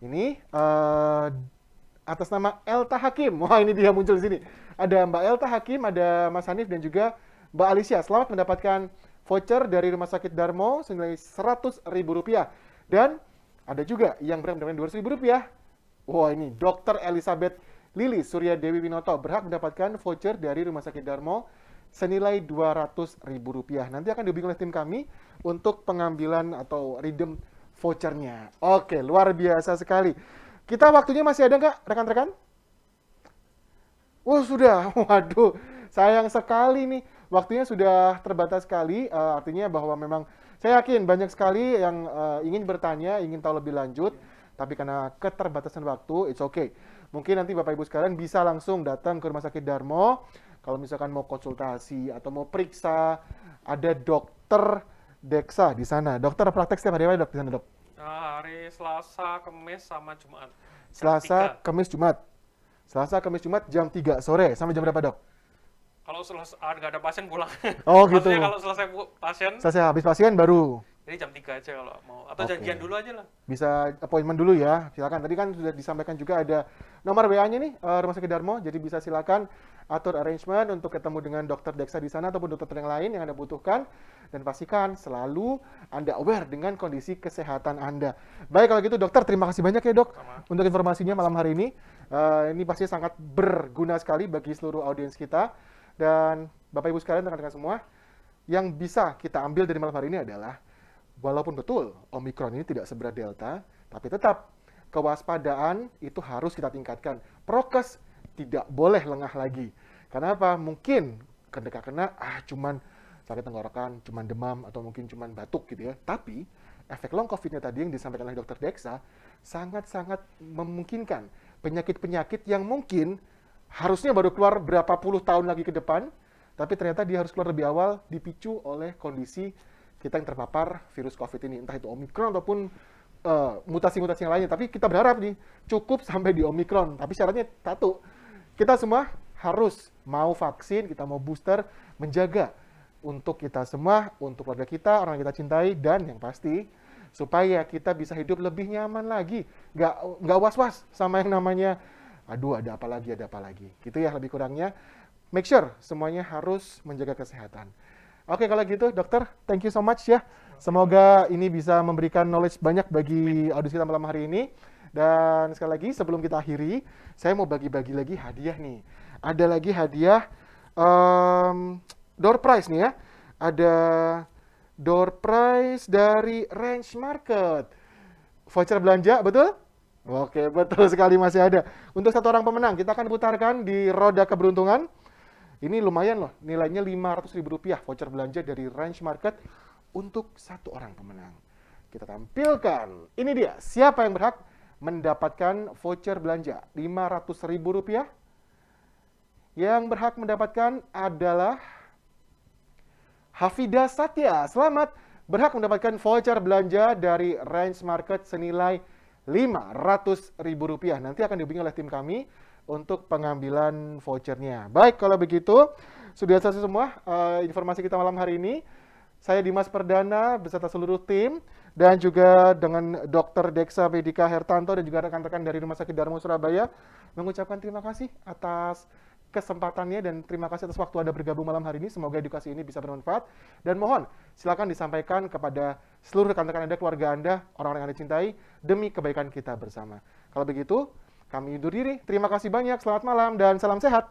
ini atas nama Elta Hakim. Wah, ini dia muncul di sini. Ada Mbak Elta Hakim, ada Mas Hanif dan juga Mbak Alicia. Selamat mendapatkan voucher dari Rumah Sakit Darmo senilai Rp100.000. Dan ada juga yang berhak mendapatkan Rp200.000. Wah, ini Dr. Elizabeth Lili Surya Dewi Winoto berhak mendapatkan voucher dari Rumah Sakit Darmo senilai Rp200.000. Nanti akan dihubungi oleh tim kami untuk pengambilan atau redeem vouchernya. Oke, luar biasa sekali. Kita waktunya masih ada nggak, rekan-rekan? Oh, sudah. Waduh, sayang sekali nih. Waktunya sudah terbatas sekali. Artinya bahwa memang saya yakin banyak sekali yang ingin bertanya, ingin tahu lebih lanjut. Tapi karena keterbatasan waktu, it's okay. Mungkin nanti Bapak Ibu sekalian bisa langsung datang ke Rumah Sakit Darmo. Kalau misalkan mau konsultasi atau mau periksa, ada Dokter Deksa di sana. Dokter praktek setiap hari apa dok di sana dok? Hari Selasa, Kamis, sama Jumat. Selasa, Kamis, Jumat. Selasa, Kamis, Jumat jam 3 sore. Sampai jam berapa dok? Kalau nggak ada pasien pulang. Oh gitu. Maksudnya kalau selesai pasien. Selesai habis pasien baru. Jadi jam 3 aja kalau mau. Atau janjian dulu aja lah. Bisa appointment dulu ya. Silakan. Tadi kan sudah disampaikan juga ada nomor WA-nya nih Rumah Sakit Darmo. Jadi bisa silakan atur arrangement untuk ketemu dengan Dokter Deksa di sana ataupun dokter yang lain yang Anda butuhkan. Dan pastikan selalu Anda aware dengan kondisi kesehatan Anda. Baik kalau gitu dokter, terima kasih banyak ya dok untuk informasinya malam hari ini. Ini pasti sangat berguna sekali bagi seluruh audiens kita. Dan Bapak Ibu sekalian, rekan-rekan semua, yang bisa kita ambil dari malam hari ini adalah walaupun betul Omikron ini tidak seberat Delta, tapi tetap kewaspadaan itu harus kita tingkatkan. Prokes tidak boleh lengah lagi. Karena apa? Mungkin kena cuman sakit tenggorokan, cuman demam, atau mungkin cuman batuk gitu ya. Tapi efek long COVID-nya tadi yang disampaikan oleh Dr. Deksa sangat-sangat memungkinkan penyakit-penyakit yang mungkin harusnya baru keluar berapa puluh tahun lagi ke depan, tapi ternyata dia harus keluar lebih awal dipicu oleh kondisi kita yang terpapar virus COVID ini, entah itu Omikron ataupun mutasi-mutasi yang lainnya. Tapi kita berharap nih cukup sampai di Omikron. Tapi syaratnya satu, kita semua harus mau vaksin, kita mau booster, menjaga untuk kita semua, untuk keluarga kita, orang yang kita cintai, dan yang pasti supaya kita bisa hidup lebih nyaman lagi, nggak was-was sama yang namanya aduh ada apa lagi, gitu ya lebih kurangnya. Make sure semuanya harus menjaga kesehatan. Oke, kalau gitu dokter, thank you so much ya. Semoga ini bisa memberikan knowledge banyak bagi audiens kita malam hari ini. Dan sekali lagi sebelum kita akhiri, saya mau bagi-bagi lagi hadiah nih. Ada lagi hadiah door prize nih ya. Ada door prize dari Range Market. Voucher belanja, betul? Oke, betul sekali masih ada. Untuk satu orang pemenang, kita akan putarkan di roda keberuntungan. Ini lumayan loh, nilainya Rp500.000 voucher belanja dari Range Market untuk satu orang pemenang. Kita tampilkan, ini dia, siapa yang berhak mendapatkan voucher belanja Rp500.000? Yang berhak mendapatkan adalah Hafida Satya. Selamat berhak mendapatkan voucher belanja dari Range Market senilai Rp500.000. Nanti akan dihubungi oleh tim kami untuk pengambilan vouchernya. Baik, kalau begitu sudah selesai semua informasi kita malam hari ini. Saya Dimas Perdana beserta seluruh tim dan juga dengan Dr. Deksa Vedika Hertanto dan juga rekan-rekan dari Rumah Sakit Darmo Surabaya mengucapkan terima kasih atas kesempatannya dan terima kasih atas waktu Anda bergabung malam hari ini. Semoga edukasi ini bisa bermanfaat dan mohon silakan disampaikan kepada seluruh rekan-rekan Anda, keluarga Anda, orang-orang yang Anda cintai demi kebaikan kita bersama. Kalau begitu, kami undur diri. Terima kasih banyak, selamat malam dan salam sehat.